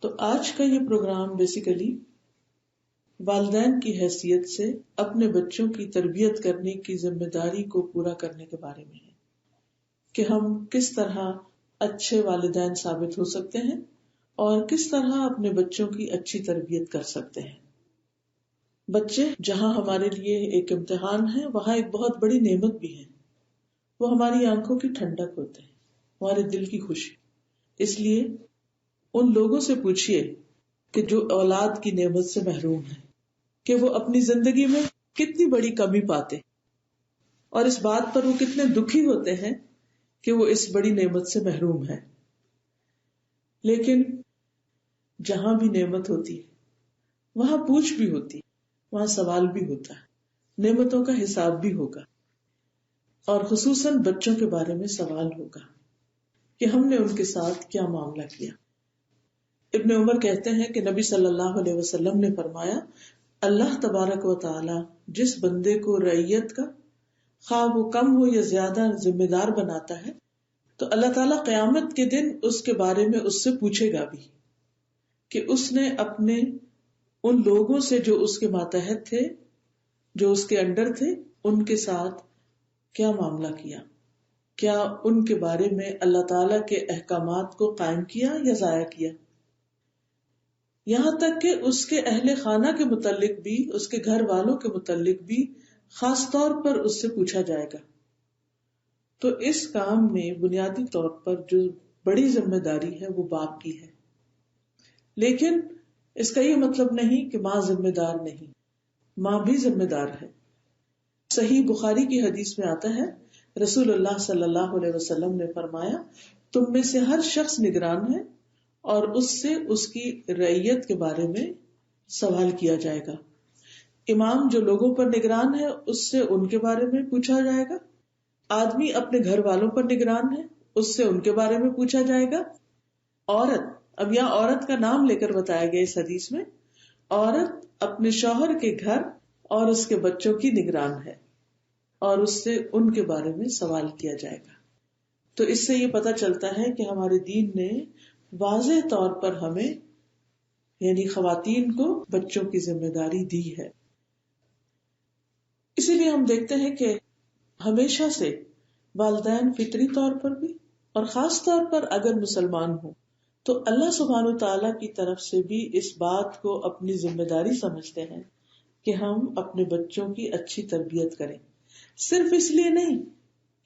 تو آج کا یہ پروگرام بیسیکلی والدین کی حیثیت سے اپنے بچوں کی تربیت کرنے کی ذمہ داری کو پورا کرنے کے بارے میں ہے کہ ہم کس طرح اچھے والدین ثابت ہو سکتے ہیں اور کس طرح اپنے بچوں کی اچھی تربیت کر سکتے ہیں. بچے جہاں ہمارے لیے ایک امتحان ہے وہاں ایک بہت بڑی نعمت بھی ہے. وہ ہماری آنکھوں کی ٹھنڈک ہوتے ہیں، ہمارے دل کی خوشی. اس لیے ان لوگوں سے پوچھئے کہ جو اولاد کی نعمت سے محروم ہیں کہ وہ اپنی زندگی میں کتنی بڑی کمی پاتے اور اس بات پر وہ کتنے دکھی ہوتے ہیں کہ وہ اس بڑی نعمت سے محروم ہے. لیکن جہاں بھی نعمت ہوتی ہے وہاں پوچھ بھی ہوتی ہے، وہاں سوال بھی ہوتا ہے، نعمتوں کا حساب بھی ہوگا اور خصوصاً بچوں کے بارے میں سوال ہوگا کہ ہم نے ان کے ساتھ کیا معاملہ کیا. ابن عمر کہتے ہیں کہ نبی صلی اللہ علیہ وسلم نے فرمایا، اللہ تبارک و تعالی جس بندے کو رعیت کا خواہ وہ کم ہو یا زیادہ ذمہ دار بناتا ہے تو اللہ تعالیٰ قیامت کے دن اس کے بارے میں اس سے پوچھے گا بھی کہ اس نے اپنے ان لوگوں سے جو اس کے ماتحت تھے، جو اس کے انڈر تھے، ان کے ساتھ کیا معاملہ کیا، کیا ان کے بارے میں اللہ تعالیٰ کے احکامات کو قائم کیا یا ضائع کیا. یہاں تک کہ اس کے اہل خانہ کے متعلق بھی، اس کے گھر والوں کے متعلق بھی خاص طور پر اس سے پوچھا جائے گا. تو اس کام میں بنیادی طور پر جو بڑی ذمہ داری ہے وہ باپ کی ہے. لیکن اس کا یہ مطلب نہیں کہ ماں ذمہ دار نہیں، ماں بھی ذمہ دار ہے. صحیح بخاری کی حدیث میں آتا ہے، رسول اللہ صلی اللہ علیہ وسلم نے فرمایا، تم میں سے ہر شخص نگران ہے اور اس سے اس کی رعیت کے بارے میں سوال کیا جائے گا. امام جو لوگوں پر نگران ہے اس سے ان کے بارے میں پوچھا جائے گا. آدمی اپنے گھر والوں پر نگران ہے، اس سے ان کے بارے میں پوچھا جائے گا. عورت، اب یہاں عورت کا نام لے کر بتایا گیا اس حدیث میں، عورت اپنے شوہر کے گھر اور اس کے بچوں کی نگران ہے اور اس سے ان کے بارے میں سوال کیا جائے گا. تو اس سے یہ پتہ چلتا ہے کہ ہمارے دین نے واضح طور پر ہمیں یعنی خواتین کو بچوں کی ذمہ داری دی ہے. اسی لیے ہم دیکھتے ہیں کہ ہمیشہ سے والدین فطری طور پر بھی اور خاص طور پر اگر مسلمان ہوں تو اللہ سبحانہ و تعالیٰ کی طرف سے بھی اس بات کو اپنی ذمہ داری سمجھتے ہیں کہ ہم اپنے بچوں کی اچھی تربیت کریں. صرف اس لیے نہیں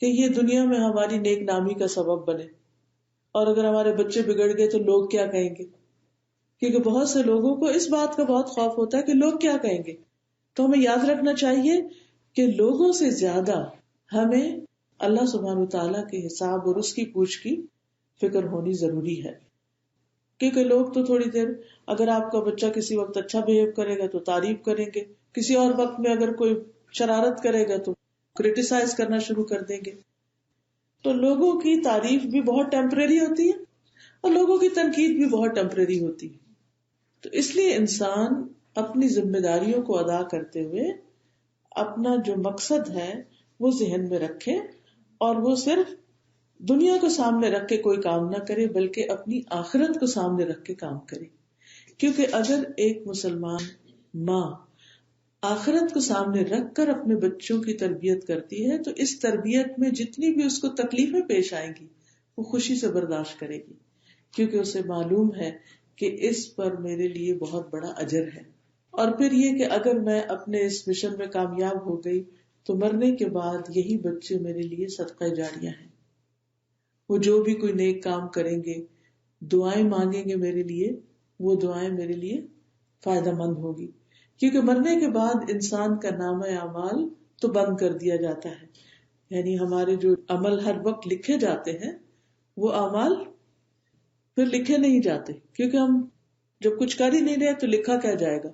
کہ یہ دنیا میں ہماری نیک نامی کا سبب بنے، اور اگر ہمارے بچے بگڑ گئے تو لوگ کیا کہیں گے، کیونکہ بہت سے لوگوں کو اس بات کا بہت خوف ہوتا ہے کہ لوگ کیا کہیں گے. تو ہمیں یاد رکھنا چاہیے کہ لوگوں سے زیادہ ہمیں اللہ سبحانہ و تعالیٰ کے حساب اور اس کی پوچھ کی فکر ہونی ضروری ہے. کیونکہ لوگ تو تھوڑی دیر، اگر آپ کا بچہ کسی وقت اچھا بہیو کرے گا تو تعریف کریں گے، کسی اور وقت میں اگر کوئی شرارت کرے گا تو کرٹیسائز کرنا شروع کر دیں گے. تو لوگوں کی تعریف بھی بہت ٹیمپریری ہوتی ہے اور لوگوں کی تنقید بھی بہت ٹیمپریری ہوتی ہے. تو اس لیے انسان اپنی ذمہ داریوں کو ادا کرتے ہوئے اپنا جو مقصد ہے وہ ذہن میں رکھے اور وہ صرف دنیا کو سامنے رکھ کے کوئی کام نہ کرے بلکہ اپنی آخرت کو سامنے رکھ کے کام کرے. کیونکہ اگر ایک مسلمان ماں آخرت کو سامنے رکھ کر اپنے بچوں کی تربیت کرتی ہے تو اس تربیت میں جتنی بھی اس کو تکلیفیں پیش آئیں گی وہ خوشی سے برداشت کرے گی، کیونکہ اسے معلوم ہے کہ اس پر میرے لیے بہت بڑا اجر ہے. اور پھر یہ کہ اگر میں اپنے اس مشن میں کامیاب ہو گئی تو مرنے کے بعد یہی بچے میرے لیے صدقہ جاریہ ہیں. وہ جو بھی کوئی نیک کام کریں گے، دعائیں مانگیں گے میرے لیے، وہ دعائیں میرے لیے فائدہ مند ہوگی. کیونکہ مرنے کے بعد انسان کا نامہ اعمال تو بند کر دیا جاتا ہے، یعنی ہمارے جو عمل ہر وقت لکھے جاتے ہیں وہ اعمال پھر لکھے نہیں جاتے، کیونکہ ہم جب کچھ کر ہی نہیں رہے تو لکھا کیا جائے گا.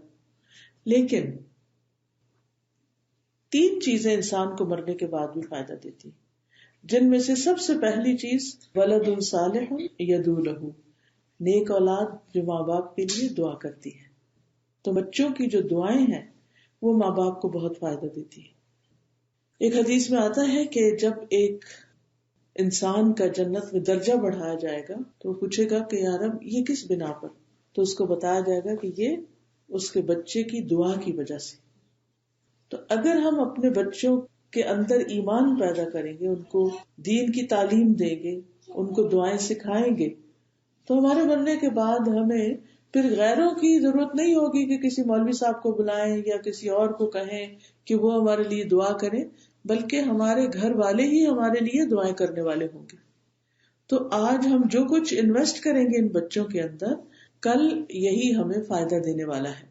لیکن 3 چیزیں انسان کو مرنے کے بعد بھی فائدہ دیتی ہیں، جن میں سے سب سے پہلی چیز ولد صالح یدعو لہ، نیک اولاد جو ماں باپ کے لیے دعا کرتی ہے. تو بچوں کی جو دعائیں ہیں وہ ماں باپ کو بہت فائدہ دیتی ہے. ایک حدیث میں آتا ہے کہ جب ایک انسان کا جنت میں درجہ بڑھایا جائے گا تو وہ پوچھے گا کہ یا رب یہ کس بنا پر، تو اس کو بتایا جائے گا کہ یہ اس کے بچے کی دعا کی وجہ سے. تو اگر ہم اپنے بچوں کے اندر ایمان پیدا کریں گے، ان کو دین کی تعلیم دیں گے، ان کو دعائیں سکھائیں گے، تو ہمارے بننے کے بعد ہمیں پھر غیروں کی ضرورت نہیں ہوگی کہ کسی مولوی صاحب کو بلائیں یا کسی اور کو کہیں کہ وہ ہمارے لیے دعا کریں، بلکہ ہمارے گھر والے ہی ہمارے لیے دعائیں کرنے والے ہوں گے. تو آج ہم جو کچھ انویسٹ کریں گے ان بچوں کے اندر، کل یہی ہمیں فائدہ دینے والا ہے.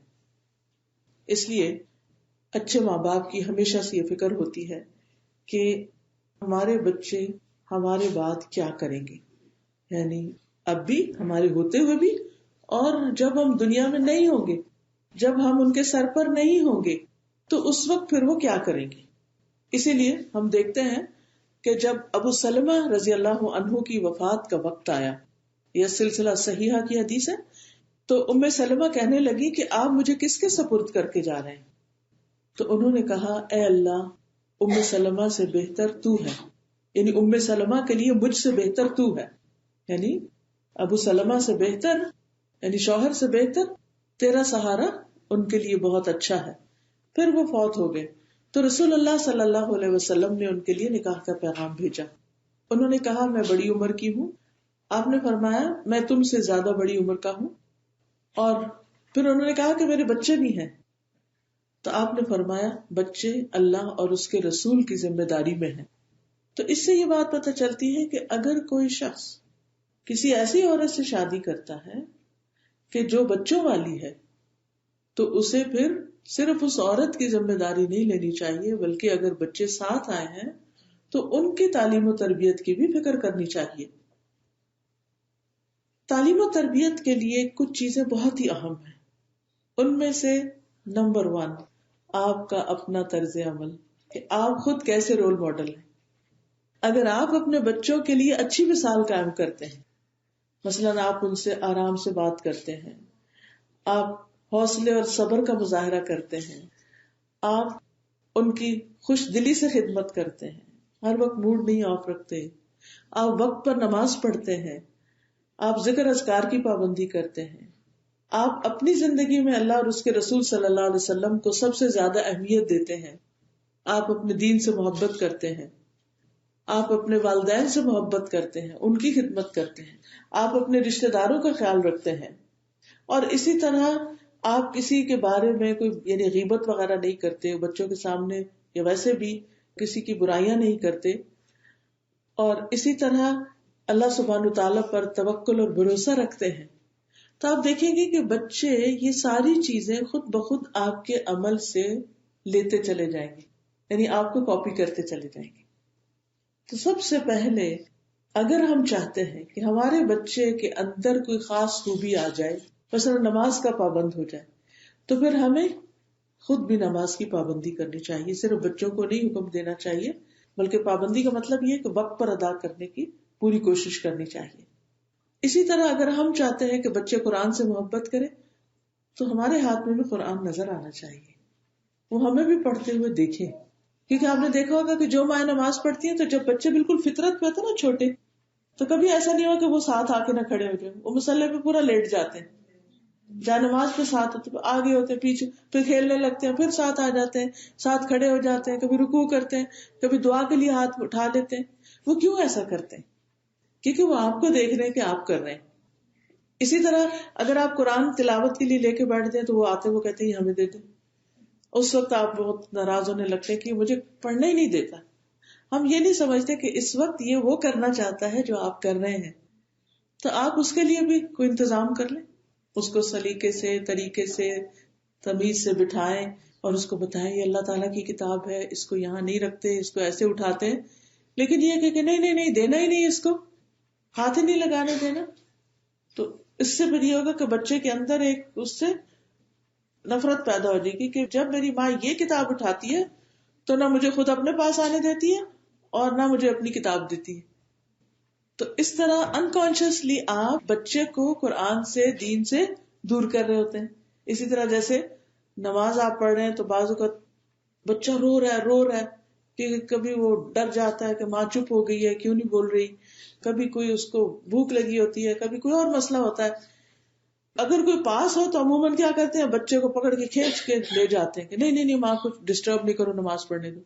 اس لیے اچھے ماں باپ کی ہمیشہ سے یہ فکر ہوتی ہے کہ ہمارے بچے ہمارے بعد کیا کریں گے، یعنی اب بھی ہمارے ہوتے ہوئے بھی، اور جب ہم دنیا میں نہیں ہوں گے، جب ہم ان کے سر پر نہیں ہوں گے، تو اس وقت پھر وہ کیا کریں گے. اسی لیے ہم دیکھتے ہیں کہ جب ابو سلمہ رضی اللہ عنہ کی وفات کا وقت آیا، یہ سلسلہ صحیحہ کی حدیث ہے، تو ام سلمہ کہنے لگی کہ آپ مجھے کس کے سپرد کر کے جا رہے ہیں؟ تو انہوں نے کہا اے اللہ، ام سلمہ سے بہتر تو ہے، یعنی ام سلمہ کے لیے مجھ سے بہتر تو ہے، یعنی ابو سلمہ سے بہتر، یعنی شوہر سے بہتر تیرا سہارا ان کے لیے بہت اچھا ہے. پھر وہ فوت ہو گئے تو رسول اللہ صلی اللہ علیہ وسلم نے ان کے لیے نکاح کا پیغام بھیجا. انہوں نے کہا میں بڑی عمر کی ہوں. آپ نے فرمایا میں تم سے زیادہ بڑی عمر کا ہوں. اور پھر انہوں نے کہا کہ میرے بچے بھی ہیں. تو آپ نے فرمایا بچے اللہ اور اس کے رسول کی ذمہ داری میں ہیں. تو اس سے یہ بات پتہ چلتی ہے کہ اگر کوئی شخص کسی ایسی عورت سے شادی کرتا ہے کہ جو بچوں والی ہے، تو اسے پھر صرف اس عورت کی ذمہ داری نہیں لینی چاہیے، بلکہ اگر بچے ساتھ آئے ہیں تو ان کی تعلیم و تربیت کی بھی فکر کرنی چاہیے. تعلیم و تربیت کے لیے کچھ چیزیں بہت ہی اہم ہیں. ان میں سے نمبر 1 آپ کا اپنا طرز عمل، کہ آپ خود کیسے رول ماڈل ہیں. اگر آپ اپنے بچوں کے لیے اچھی مثال قائم کرتے ہیں، مثلاً آپ ان سے آرام سے بات کرتے ہیں، آپ حوصلے اور صبر کا مظاہرہ کرتے ہیں، آپ ان کی خوش دلی سے خدمت کرتے ہیں، ہر وقت موڈ نہیں آف رکھتے، آپ وقت پر نماز پڑھتے ہیں، آپ ذکر اذکار کی پابندی کرتے ہیں، آپ اپنی زندگی میں اللہ اور اس کے رسول صلی اللہ علیہ وسلم کو سب سے زیادہ اہمیت دیتے ہیں، آپ اپنے دین سے محبت کرتے ہیں، آپ اپنے والدین سے محبت کرتے ہیں، ان کی خدمت کرتے ہیں، آپ اپنے رشتہ داروں کا خیال رکھتے ہیں، اور اسی طرح آپ کسی کے بارے میں کوئی یعنی غیبت وغیرہ نہیں کرتے، بچوں کے سامنے یا ویسے بھی کسی کی برائیاں نہیں کرتے، اور اسی طرح اللہ سبحانہ تعالیٰ پر توکل اور بھروسہ رکھتے ہیں. تو آپ دیکھیں گے کہ بچے یہ ساری چیزیں خود بخود آپ کے عمل سے لیتے چلے جائیں گے، یعنی آپ کو کاپی کرتے چلے جائیں گے. تو سب سے پہلے اگر ہم چاہتے ہیں کہ ہمارے بچے کے اندر کوئی خاص خوبی آ جائے، مثلا نماز کا پابند ہو جائے، تو پھر ہمیں خود بھی نماز کی پابندی کرنی چاہیے. صرف بچوں کو نہیں حکم دینا چاہیے، بلکہ پابندی کا مطلب یہ کہ وقت پر ادا کرنے کی پوری کوشش کرنی چاہیے. اسی طرح اگر ہم چاہتے ہیں کہ بچے قرآن سے محبت کریں، تو ہمارے ہاتھ میں بھی قرآن نظر آنا چاہیے، وہ ہمیں بھی پڑھتے ہوئے دیکھیں. کیونکہ آپ نے دیکھا ہوگا کہ جو مائیں نماز پڑھتی ہیں، تو جب بچے بالکل فطرت پہ ہوتے نا چھوٹے، تو کبھی ایسا نہیں ہوا کہ وہ ساتھ آ کے نہ کھڑے ہو جائیں، وہ مصلی پہ پورا لیٹ جاتے ہیں، جہاں نماز پہ ساتھ ہوتے آگے ہوتے ہیں، پیچھے، پھر کھیلنے لگتے ہیں، پھر ساتھ آ جاتے ہیں، ساتھ کھڑے ہو جاتے ہیں، کبھی رکوع کرتے ہیں، کبھی دعا کے لیے ہاتھ اٹھا لیتے ہیں. وہ کیوں ایسا کرتے ہیں؟ کیونکہ وہ آپ کو دیکھ رہے ہیں کہ آپ کر رہے ہیں. اسی طرح اگر آپ قرآن تلاوت کے لیے لے کے بیٹھتے ہیں، تو وہ آتے وہ کہتے ہیں ہمیں دے دیں. اس وقت آپ بہت ناراض ہونے لگتے ہیں کہ مجھے پڑھنا ہی نہیں دیتا. ہم یہ نہیں سمجھتے کہ اس وقت یہ وہ کرنا چاہتا ہے جو آپ کر رہے ہیں، تو آپ اس کے لیے بھی کوئی انتظام کر لیں، اس کو سلیقے سے، طریقے سے، تمیز سے بٹھائیں اور اس کو بتائیں یہ اللہ تعالیٰ کی کتاب ہے، اس کو یہاں نہیں رکھتے، اس کو ایسے اٹھاتے ہیں. لیکن یہ کہ نہیں دینا ہی نہیں، اس کو ہاتھ ہی نہیں لگانے دینا. تو اس سے پھر یہ ہوگا کہ بچے کے اندر ایک اس سے نفرت پیدا ہو جائے گی کہ جب میری ماں یہ کتاب اٹھاتی ہے تو نہ مجھے خود اپنے پاس آنے دیتی ہے اور نہ مجھے اپنی کتاب دیتی ہے. تو اس طرح انکانشیسلی آپ بچے کو قرآن سے، دین سے دور کر رہے ہوتے ہیں. اسی طرح جیسے نماز آپ پڑھ رہے ہیں تو بعض اوقات بچہ رو رہا ہے کہ کبھی وہ ڈر جاتا ہے کہ ماں چپ ہو گئی ہے، کیوں نہیں بول رہی، کبھی کوئی اس کو بھوک لگی ہوتی ہے، کبھی کوئی اور مسئلہ ہوتا ہے. اگر کوئی پاس ہو تو عموماً کیا کرتے ہیں، بچے کو پکڑ کے کھینچ کے لے جاتے ہیں کہ نہیں نہیں نہیں، ماں کو ڈسٹرب نہیں کرو، نماز پڑھنے دو.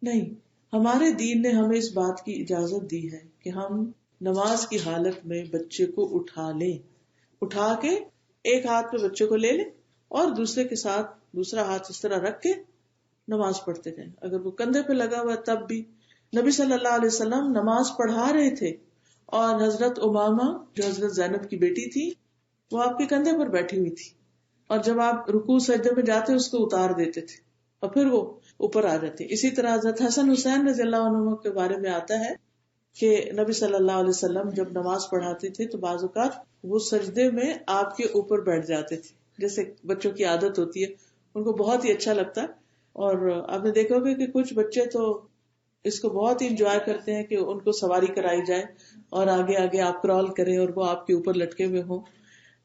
نہیں، ہمارے دین نے ہمیں اس بات کی اجازت دی ہے کہ ہم نماز کی حالت میں بچے کو اٹھا لیں، اٹھا کے ایک ہاتھ پہ بچے کو لے لیں اور دوسرے کے ساتھ دوسرا ہاتھ اس طرح رکھ کے نماز پڑھتے جائیں. اگر وہ کندھے پہ لگا ہوا تب بھی. نبی صلی اللہ علیہ وسلم نماز پڑھا رہے تھے اور حضرت امامہ جو حضرت زینب کی بیٹی تھی وہ آپ کے کندھے پر بیٹھی ہوئی تھی، اور جب آپ رکوع سجدے میں جاتے اس کو اتار دیتے تھے اور پھر وہ اوپر آ جاتی. اسی طرح حضرت حسن حسین رضی اللہ عنہ کے بارے میں آتا ہے کہ نبی صلی اللہ علیہ وسلم جب نماز پڑھاتے تھے تو بعض اوقات وہ سجدے میں آپ کے اوپر بیٹھ جاتے تھے، جیسے بچوں کی عادت ہوتی ہے، ان کو بہت ہی اچھا لگتا. اور آپ نے دیکھا ہوگا کہ کچھ بچے تو اس کو بہت ہی انجوائے کرتے ہیں کہ ان کو سواری کرائی جائے اور آگے آگے آپ کرال کریں اور وہ آپ کے اوپر لٹکے ہوئے ہوں.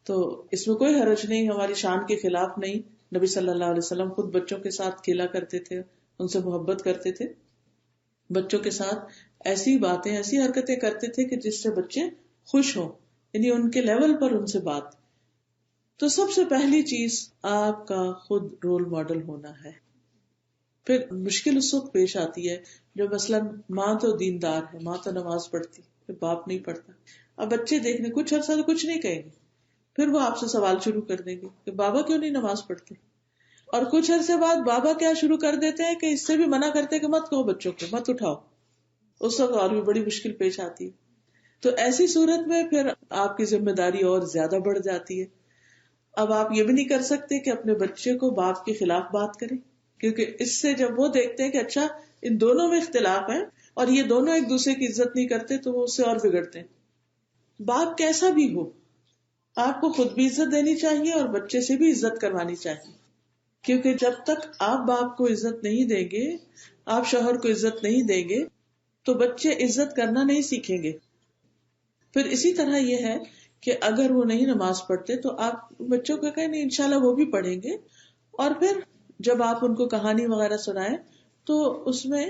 تو اس میں کوئی حرج نہیں، ہماری شان کے خلاف نہیں. نبی صلی اللہ علیہ وسلم خود بچوں کے ساتھ کھیلا کرتے تھے، ان سے محبت کرتے تھے، بچوں کے ساتھ ایسی باتیں ایسی حرکتیں کرتے تھے کہ جس سے بچے خوش ہوں، یعنی ان کے لیول پر ان سے بات. تو سب سے پہلی چیز آپ کا خود رول ماڈل ہونا ہے. پھر مشکل اس وقت پیش آتی ہے جو مثلاً ماں تو دیندار ہے، ماں تو نماز پڑھتی، پھر باپ نہیں پڑھتا. اب بچے دیکھنے کچھ عرصہ تو کچھ نہیں کہیں گے، پھر وہ آپ سے سوال شروع کر دیں گے کہ بابا کیوں نہیں نماز پڑھتے، اور کچھ عرصے بعد بابا کیا شروع کر دیتے ہیں کہ اس سے بھی منع کرتے ہیں کہ مت کہو بچوں کو، مت اٹھاؤ. اس وقت اور بھی بڑی مشکل پیش آتی ہے. تو ایسی صورت میں پھر آپ کی ذمہ داری اور زیادہ بڑھ جاتی ہے. اب آپ یہ بھی نہیں کر سکتے کہ اپنے بچے کو باپ کے خلاف بات کریں، کیونکہ اس سے جب وہ دیکھتے ہیں کہ اچھا ان دونوں میں اختلاف ہے اور یہ دونوں ایک دوسرے کی عزت نہیں کرتے تو وہ اس سے اور بگڑتے ہیں. باپ کیسا بھی ہو، آپ کو خود بھی عزت دینی چاہیے اور بچے سے بھی عزت کروانی چاہیے، کیونکہ جب تک آپ باپ کو عزت نہیں دیں گے، آپ شوہر کو عزت نہیں دیں گے تو بچے عزت کرنا نہیں سیکھیں گے. پھر اسی طرح یہ ہے کہ اگر وہ نہیں نماز پڑھتے تو آپ بچوں کو کہیں نہیں انشاءاللہ وہ بھی پڑھیں گے، اور پھر جب آپ ان کو کہانی وغیرہ سنائیں تو اس میں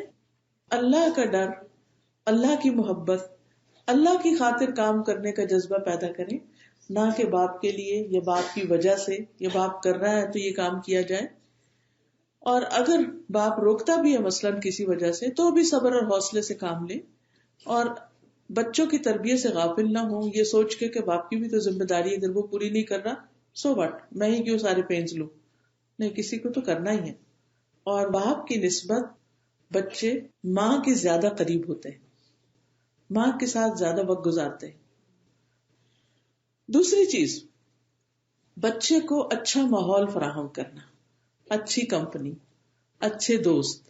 اللہ کا ڈر، اللہ کی محبت، اللہ کی خاطر کام کرنے کا جذبہ پیدا کریں، نہ کہ باپ کے لیے یا باپ کی وجہ سے یا باپ کر رہا ہے تو یہ کام کیا جائے. اور اگر باپ روکتا بھی ہے مثلاً کسی وجہ سے تو بھی صبر اور حوصلے سے کام لیں، اور بچوں کی تربیت سے غافل نہ ہوں یہ سوچ کے کہ باپ کی بھی تو ذمہ داری ہے، اگر وہ پوری نہیں کر رہا سو واٹ، میں ہی کیوں سارے پینز لوں. نہیں، کسی کو تو کرنا ہی ہے. اور باپ کی نسبت بچے ماں کے زیادہ قریب ہوتے ہیں، ماں کے ساتھ زیادہ وقت گزارتے ہیں. دوسری چیز، بچے کو اچھا ماحول فراہم کرنا، اچھی کمپنی، اچھے دوست،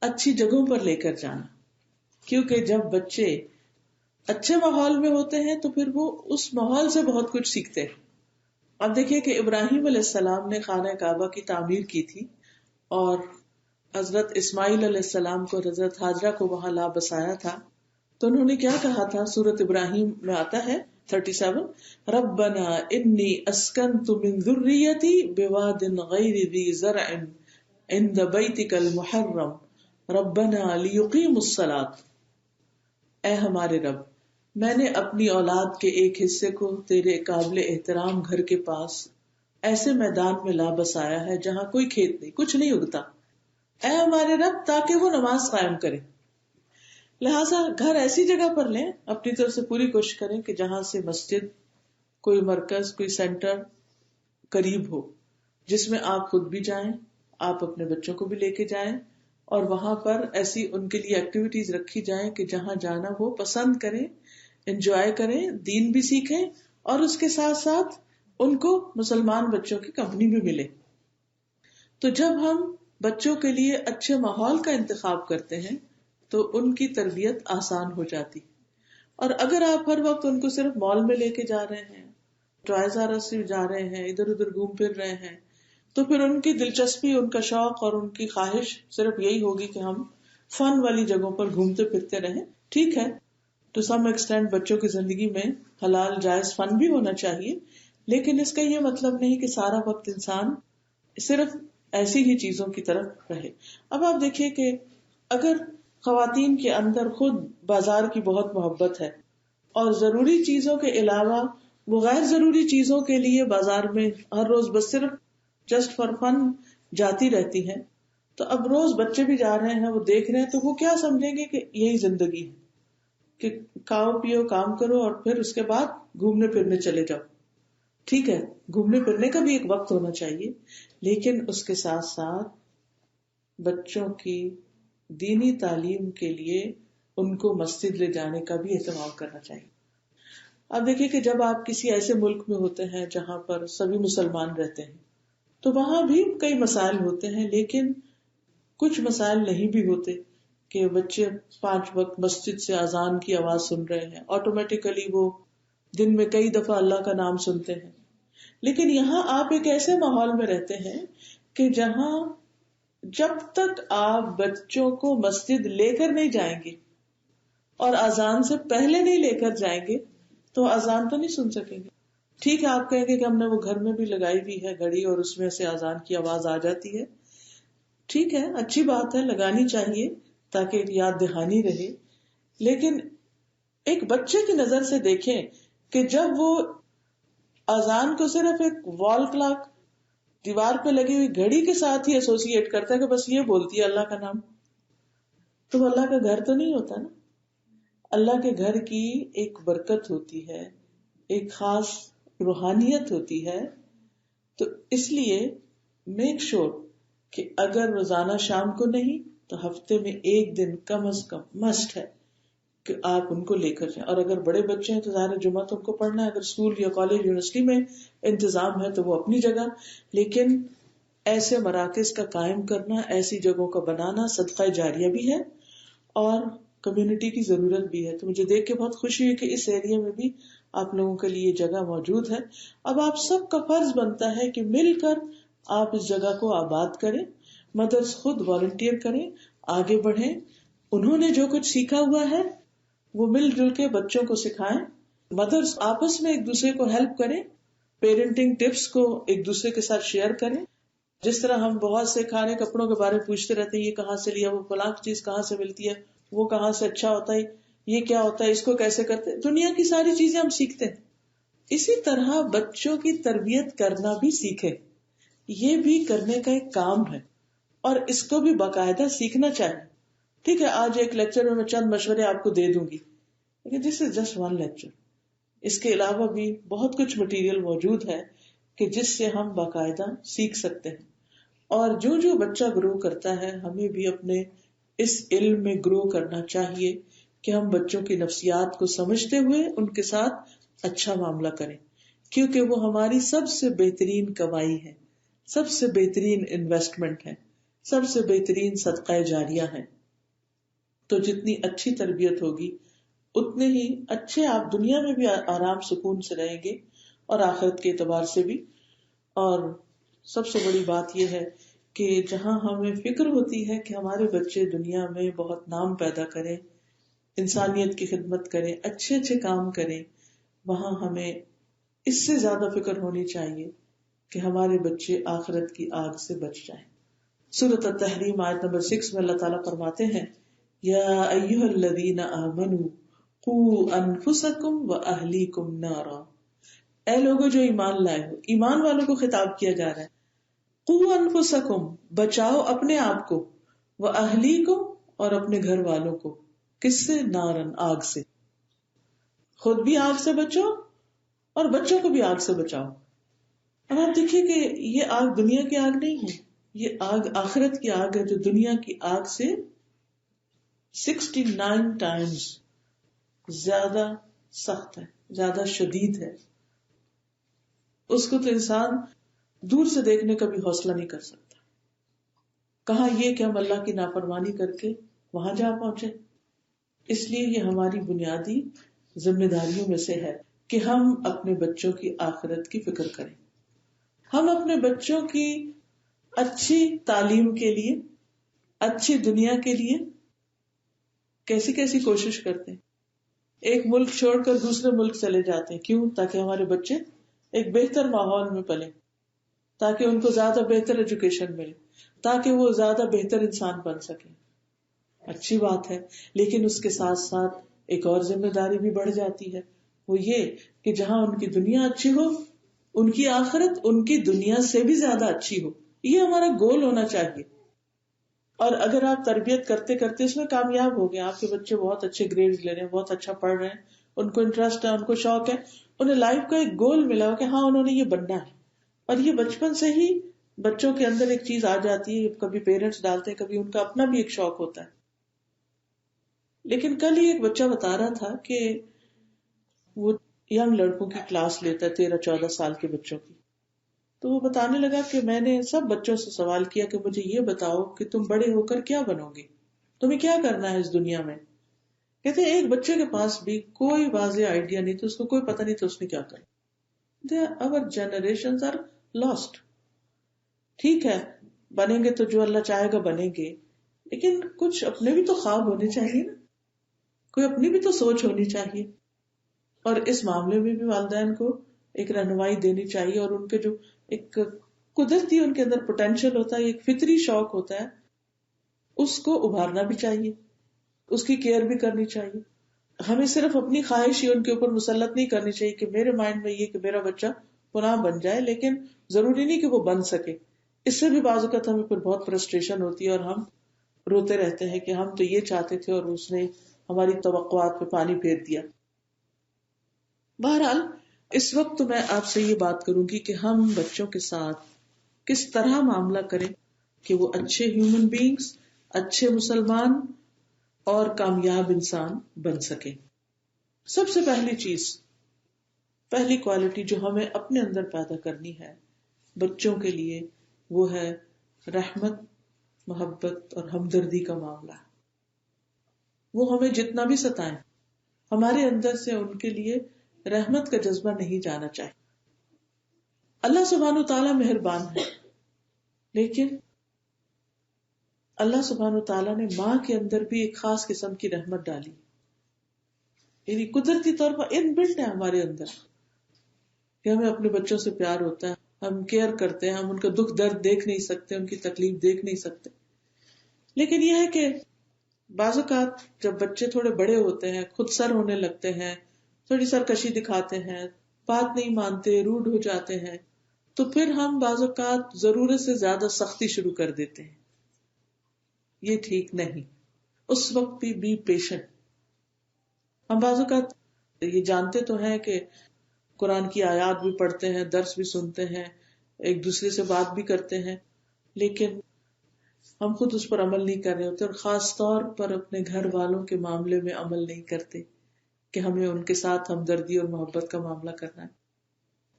اچھی جگہوں پر لے کر جانا. کیونکہ جب بچے اچھے ماحول میں ہوتے ہیں تو پھر وہ اس ماحول سے بہت کچھ سیکھتے ہیں. اب دیکھیے کہ ابراہیم علیہ السلام نے خانہ کعبہ کی تعمیر کی تھی اور حضرت اسماعیل علیہ السلام کو، حضرت ہاجرہ کو وہاں لا بسایا تھا. تو انہوں نے کیا کہا تھا؟ سورۃ ابراہیم میں آتا ہے 37، ربنا انی اسکنت من ذریتی بواد غیر ذی زرع عند بیتک المحرم ربنا لیقیموا الصلاۃ. اے ہمارے رب، میں نے اپنی اولاد کے ایک حصے کو تیرے قابل احترام گھر کے پاس ایسے میدان میں لا بسایا ہے جہاں کوئی کھیت نہیں، کچھ نہیں اگتا، اے ہمارے رب تاکہ وہ نماز قائم کرے. لہٰذا گھر ایسی جگہ پر لیں، اپنی طرف سے پوری کوشش کریں کہ جہاں سے مسجد، کوئی مرکز، کوئی سینٹر قریب ہو، جس میں آپ خود بھی جائیں، آپ اپنے بچوں کو بھی لے کے جائیں، اور وہاں پر ایسی ان کے لیے ایکٹیویٹیز رکھی جائیں کہ جہاں جانا وہ پسند کریں، انجوائے کریں، دین بھی سیکھیں، اور اس کے ساتھ ساتھ ان کو مسلمان بچوں کی کمپنی بھی ملے. تو جب ہم بچوں کے لیے اچھے ماحول کا انتخاب کرتے ہیں تو ان کی تربیت آسان ہو جاتی. اور اگر آپ ہر وقت ان کو صرف مال میں لے کے جا رہے ہیں، ٹوائز آر اس جا رہے ہیں، ادھر ادھر گھوم پھر رہے ہیں، تو پھر ان کی دلچسپی، ان کا شوق اور ان کی خواہش صرف یہی ہوگی کہ ہم فن والی جگہوں پر گھومتے پھرتے رہیں. ٹھیک ہے، ٹو سم ایکسٹینٹ بچوں کی زندگی میں حلال جائز فن بھی ہونا چاہیے، لیکن اس کا یہ مطلب نہیں کہ سارا وقت انسان صرف ایسی ہی چیزوں کی طرف رہے. اب آپ دیکھیے کہ اگر خواتین کے اندر خود بازار کی بہت محبت ہے اور ضروری چیزوں کے علاوہ وہ غیر ضروری چیزوں کے لیے بازار میں ہر روز بس صرف جسٹ فار فن جاتی رہتی ہیں، تو اب روز بچے بھی جا رہے ہیں، وہ دیکھ رہے ہیں، تو وہ کیا سمجھیں گے کہ یہی زندگی ہے کہ کھاؤ پیو کام کرو اور پھر اس کے بعد گھومنے پھرنے چلے جاؤ. ٹھیک ہے، گھومنے پھرنے کا بھی ایک وقت ہونا چاہیے، لیکن اس کے ساتھ ساتھ بچوں کی دینی تعلیم کے لیے ان کو مسجد لے جانے کا بھی اہتمام کرنا چاہیے. اب دیکھیے کہ جب آپ کسی ایسے ملک میں ہوتے ہیں جہاں پر سبھی مسلمان رہتے ہیں تو وہاں بھی کئی مسائل ہوتے ہیں، لیکن کچھ مسائل نہیں بھی ہوتے کہ بچے 5 وقت مسجد سے اذان کی آواز سن رہے ہیں، آٹومیٹیکلی وہ دن میں کئی دفعہ اللہ کا نام سنتے ہیں. لیکن یہاں آپ ایک ایسے ماحول میں رہتے ہیں کہ جہاں جب تک آپ بچوں کو مسجد لے کر نہیں جائیں گے اور اذان سے پہلے نہیں لے کر جائیں گے تو اذان تو نہیں سن سکیں گے. ٹھیک ہے، آپ کہیں گے کہ ہم نے وہ گھر میں بھی لگائی ہوئی ہے گھڑی اور اس میں سے اذان کی آواز آ جاتی ہے. ٹھیک ہے، اچھی بات ہے، لگانی چاہیے تاکہ یاد دہانی رہے. لیکن ایک بچے کی نظر سے دیکھیں کہ جب وہ اذان کو صرف ایک وال کلاک دیوار پہ لگی ہوئی گھڑی کے ساتھ ہی ایسوسیٹ کرتا ہے کہ بس یہ بولتی ہے اللہ کا نام، تو وہ اللہ کا گھر تو نہیں ہوتا نا. اللہ کے گھر کی ایک برکت ہوتی ہے، ایک خاص روحانیت ہوتی ہے. تو اس لیے میک شور کہ اگر روزانہ شام کو نہیں تو ہفتے میں ایک دن کم از کم مسٹ ہے کہ آپ ان کو لے کر جائیں. اور اگر بڑے بچے ہیں تو ظاہر جمعہ تو ان کو پڑھنا ہے، اگر اسکول یا کالج یونیورسٹی میں انتظام ہے تو وہ اپنی جگہ. لیکن ایسے مراکز کا قائم کرنا، ایسی جگہوں کا بنانا صدقہ جاریہ بھی ہے اور کمیونٹی کی ضرورت بھی ہے. تو مجھے دیکھ کے بہت خوشی ہوئی کہ اس ایریا میں بھی آپ لوگوں کے لیے جگہ موجود ہے. اب آپ سب کا فرض بنتا ہے کہ مل کر آپ اس جگہ کو آباد کریں. مدرس خود والنٹیئر کریں، آگے بڑھیں، انہوں نے جو کچھ سیکھا ہوا ہے وہ مل جل کے بچوں کو سکھائیں. مدرس آپس میں ایک دوسرے کو ہیلپ کریں، پیرنٹنگ ٹپس کو ایک دوسرے کے ساتھ شیئر کریں. جس طرح ہم بہت سے کھانے کپڑوں کے بارے میں پوچھتے رہتے ہیں، یہ کہاں سے لیا، وہ فلاں چیز کہاں سے ملتی ہے، وہ کہاں سے اچھا ہوتا ہے، یہ کیا ہوتا ہے، اس کو کیسے کرتے، دنیا کی ساری چیزیں ہم سیکھتے ہیں. اسی طرح بچوں کی تربیت کرنا بھی سیکھے، یہ بھی کرنے کا ایک کام ہے اور اس کو بھی باقاعدہ سیکھنا چاہیے. ٹھیک ہے، آج ایک لیکچر میں چند مشورے آپ کو دے دوں گی، لیکن دس از جسٹ ون لیکچر. اس کے علاوہ بھی بہت کچھ مٹیریل موجود ہے کہ جس سے ہم باقاعدہ سیکھ سکتے ہیں. اور جو جو بچہ گرو کرتا ہے ہمیں بھی اپنے اس علم میں گرو کرنا چاہیے کہ ہم بچوں کی نفسیات کو سمجھتے ہوئے ان کے ساتھ اچھا معاملہ کریں، کیونکہ وہ ہماری سب سے بہترین کمائی ہے، سب سے بہترین انویسٹمنٹ ہے، سب سے بہترین صدقہ جاریہ ہے. تو جتنی اچھی تربیت ہوگی اتنے ہی اچھے آپ دنیا میں بھی آرام سکون سے رہیں گے اور آخرت کے اعتبار سے بھی. اور سب سے بڑی بات یہ ہے کہ جہاں ہمیں فکر ہوتی ہے کہ ہمارے بچے دنیا میں بہت نام پیدا کریں، انسانیت کی خدمت کریں، اچھے اچھے کام کریں، وہاں ہمیں اس سے زیادہ فکر ہونی چاہیے کہ ہمارے بچے آخرت کی آگ سے بچ جائیں. سورۃ التحریم آیت نمبر 6 میں اللہ تعالیٰ فرماتے ہیں، یا ایھا الذین آمنوا قوا انفسکم واہلیکم نارا. اے لوگوں جو ایمان لائے ہو، ایمان والوں کو خطاب کیا جا رہا ہے. قوا انفسکم، بچاؤ اپنے آپ کو، واہلیکم، اور اپنے گھر والوں کو. کس سے؟ نارن، آگ سے. خود بھی آگ سے بچو اور بچوں کو بھی آگ سے بچاؤ. اب آپ دیکھیے کہ یہ آگ دنیا کی آگ نہیں ہے، یہ آگ آخرت کی آگ ہے جو دنیا کی آگ سے 69 ٹائمز زیادہ سخت ہے، زیادہ شدید ہے. اس کو تو انسان دور سے دیکھنے کا بھی حوصلہ نہیں کر سکتا. کہاں یہ کہ ہم اللہ کی نافرمانی کر کے وہاں جا پہنچے. اس لیے یہ ہماری بنیادی ذمہ داریوں میں سے ہے کہ ہم اپنے بچوں کی آخرت کی فکر کریں. ہم اپنے بچوں کی اچھی تعلیم کے لیے، اچھی دنیا کے لیے کیسی کیسی کوشش کرتے ہیں. ایک ملک چھوڑ کر دوسرے ملک چلے جاتے ہیں. کیوں؟ تاکہ ہمارے بچے ایک بہتر ماحول میں پلیں، تاکہ ان کو زیادہ بہتر ایجوکیشن ملے، تاکہ وہ زیادہ بہتر انسان بن سکیں. اچھی بات ہے، لیکن اس کے ساتھ ساتھ ایک اور ذمہ داری بھی بڑھ جاتی ہے وہ یہ کہ جہاں ان کی دنیا اچھی ہو، ان کی آخرت ان کی دنیا سے بھی زیادہ اچھی ہو. یہ ہمارا گول ہونا چاہیے. اور اگر آپ تربیت کرتے کرتے اس میں کامیاب ہو گئے، آپ کے بچے بہت اچھے گریڈ لے رہے ہیں، بہت اچھا پڑھ رہے ہیں، ان کو انٹرسٹ ہے، ان کو شوق ہے، انہیں لائف کا ایک گول ملا ہو کہ ہاں انہوں نے یہ بننا ہے. اور یہ بچپن سے ہی بچوں کے اندر ایک چیز آ جاتی ہے، کبھی پیرنٹس ڈالتے ہیں، کبھی ان کا اپنا بھی ایک شوق ہوتا ہے. لیکن کل ہی ایک بچہ بتا رہا تھا کہ وہ ینگ لڑکوں کی کلاس لیتا ہے، 13-14 سال کے بچوں کی. تو وہ بتانے لگا کہ میں نے سب بچوں سے سوال کیا کہ مجھے یہ بتاؤ کہ تم بڑے ہو کر کیا بنو گے، تمہیں کیا کرنا ہے اس دنیا میں. کہتے ہیں ایک بچے کے پاس بھی کوئی واضح آئیڈیا نہیں تھا، اس کو کوئی پتہ نہیں تھا اس نے کیا کرنا. our generations are lost. ٹھیک ہے بنیں گے تو جو اللہ چاہے گا بنیں گے، لیکن کچھ اپنے بھی تو خواب ہونے چاہیے نا، کوئی اپنی بھی تو سوچ ہونی چاہیے. اور اس معاملے میں بھی والدین کو ایک رہنمائی دینی چاہیے، اور ان کے جو ایک قدرتی ان کے اندر پوٹینشیل ہوتا ہے، ایک فطری شوق ہوتا ہے، اس کو ابھارنا بھی چاہیے، اس کی کیئر بھی کرنی چاہیے. ہمیں صرف اپنی خواہش ہی ان کے اوپر مسلط نہیں کرنی چاہیے کہ میرے مائنڈ میں یہ کہ میرا بچہ فلاں بن جائے، لیکن ضروری نہیں کہ وہ بن سکے. اس سے بھی بعض اوقات ہمیں پھر بہت فرسٹریشن ہوتی ہے اور ہم روتے رہتے ہیں کہ ہم تو یہ چاہتے تھے اور اس نے ہماری توقعات پہ پانی پھیر دیا. بہرحال اس وقت تو میں آپ سے یہ بات کروں گی کہ ہم بچوں کے ساتھ کس طرح معاملہ کریں کہ وہ اچھے ہیومن بینگز، اچھے مسلمان اور کامیاب انسان بن سکیں. سب سے پہلی چیز، پہلی کوالٹی جو ہمیں اپنے اندر پیدا کرنی ہے بچوں کے لیے، وہ ہے رحمت، محبت اور ہمدردی کا معاملہ. وہ ہمیں جتنا بھی ستائیں، ہمارے اندر سے ان کے لیے رحمت کا جذبہ نہیں جانا چاہیے. اللہ سبحانہ وتعالیٰ مہربان ہے، لیکن اللہ سبحانہ وتعالیٰ نے ماں کے اندر بھی ایک خاص قسم کی رحمت ڈالی، یعنی قدرتی طور پر ان بلٹ ہے ہمارے اندر کہ ہمیں اپنے بچوں سے پیار ہوتا ہے، ہم کیئر کرتے ہیں، ہم ان کا دکھ درد دیکھ نہیں سکتے، ان کی تکلیف دیکھ نہیں سکتے. لیکن یہ ہے کہ بعض اوقات جب بچے تھوڑے بڑے ہوتے ہیں، خود سر ہونے لگتے ہیں، تھوڑی سرکشی دکھاتے ہیں، بات نہیں مانتے، روڈ ہو جاتے ہیں، تو پھر ہم بعض اوقات ضرورت سے زیادہ سختی شروع کر دیتے ہیں. یہ ٹھیک نہیں. اس وقت بھی بی پیشنٹ. ہم بعض اوقات یہ جانتے تو ہیں کہ قرآن کی آیات بھی پڑھتے ہیں، درس بھی سنتے ہیں، ایک دوسرے سے بات بھی کرتے ہیں، لیکن ہم خود اس پر عمل نہیں کر رہے ہوتے، اور خاص طور پر اپنے گھر والوں کے معاملے میں عمل نہیں کرتے کہ ہمیں ان کے ساتھ ہمدردی اور محبت کا معاملہ کرنا ہے.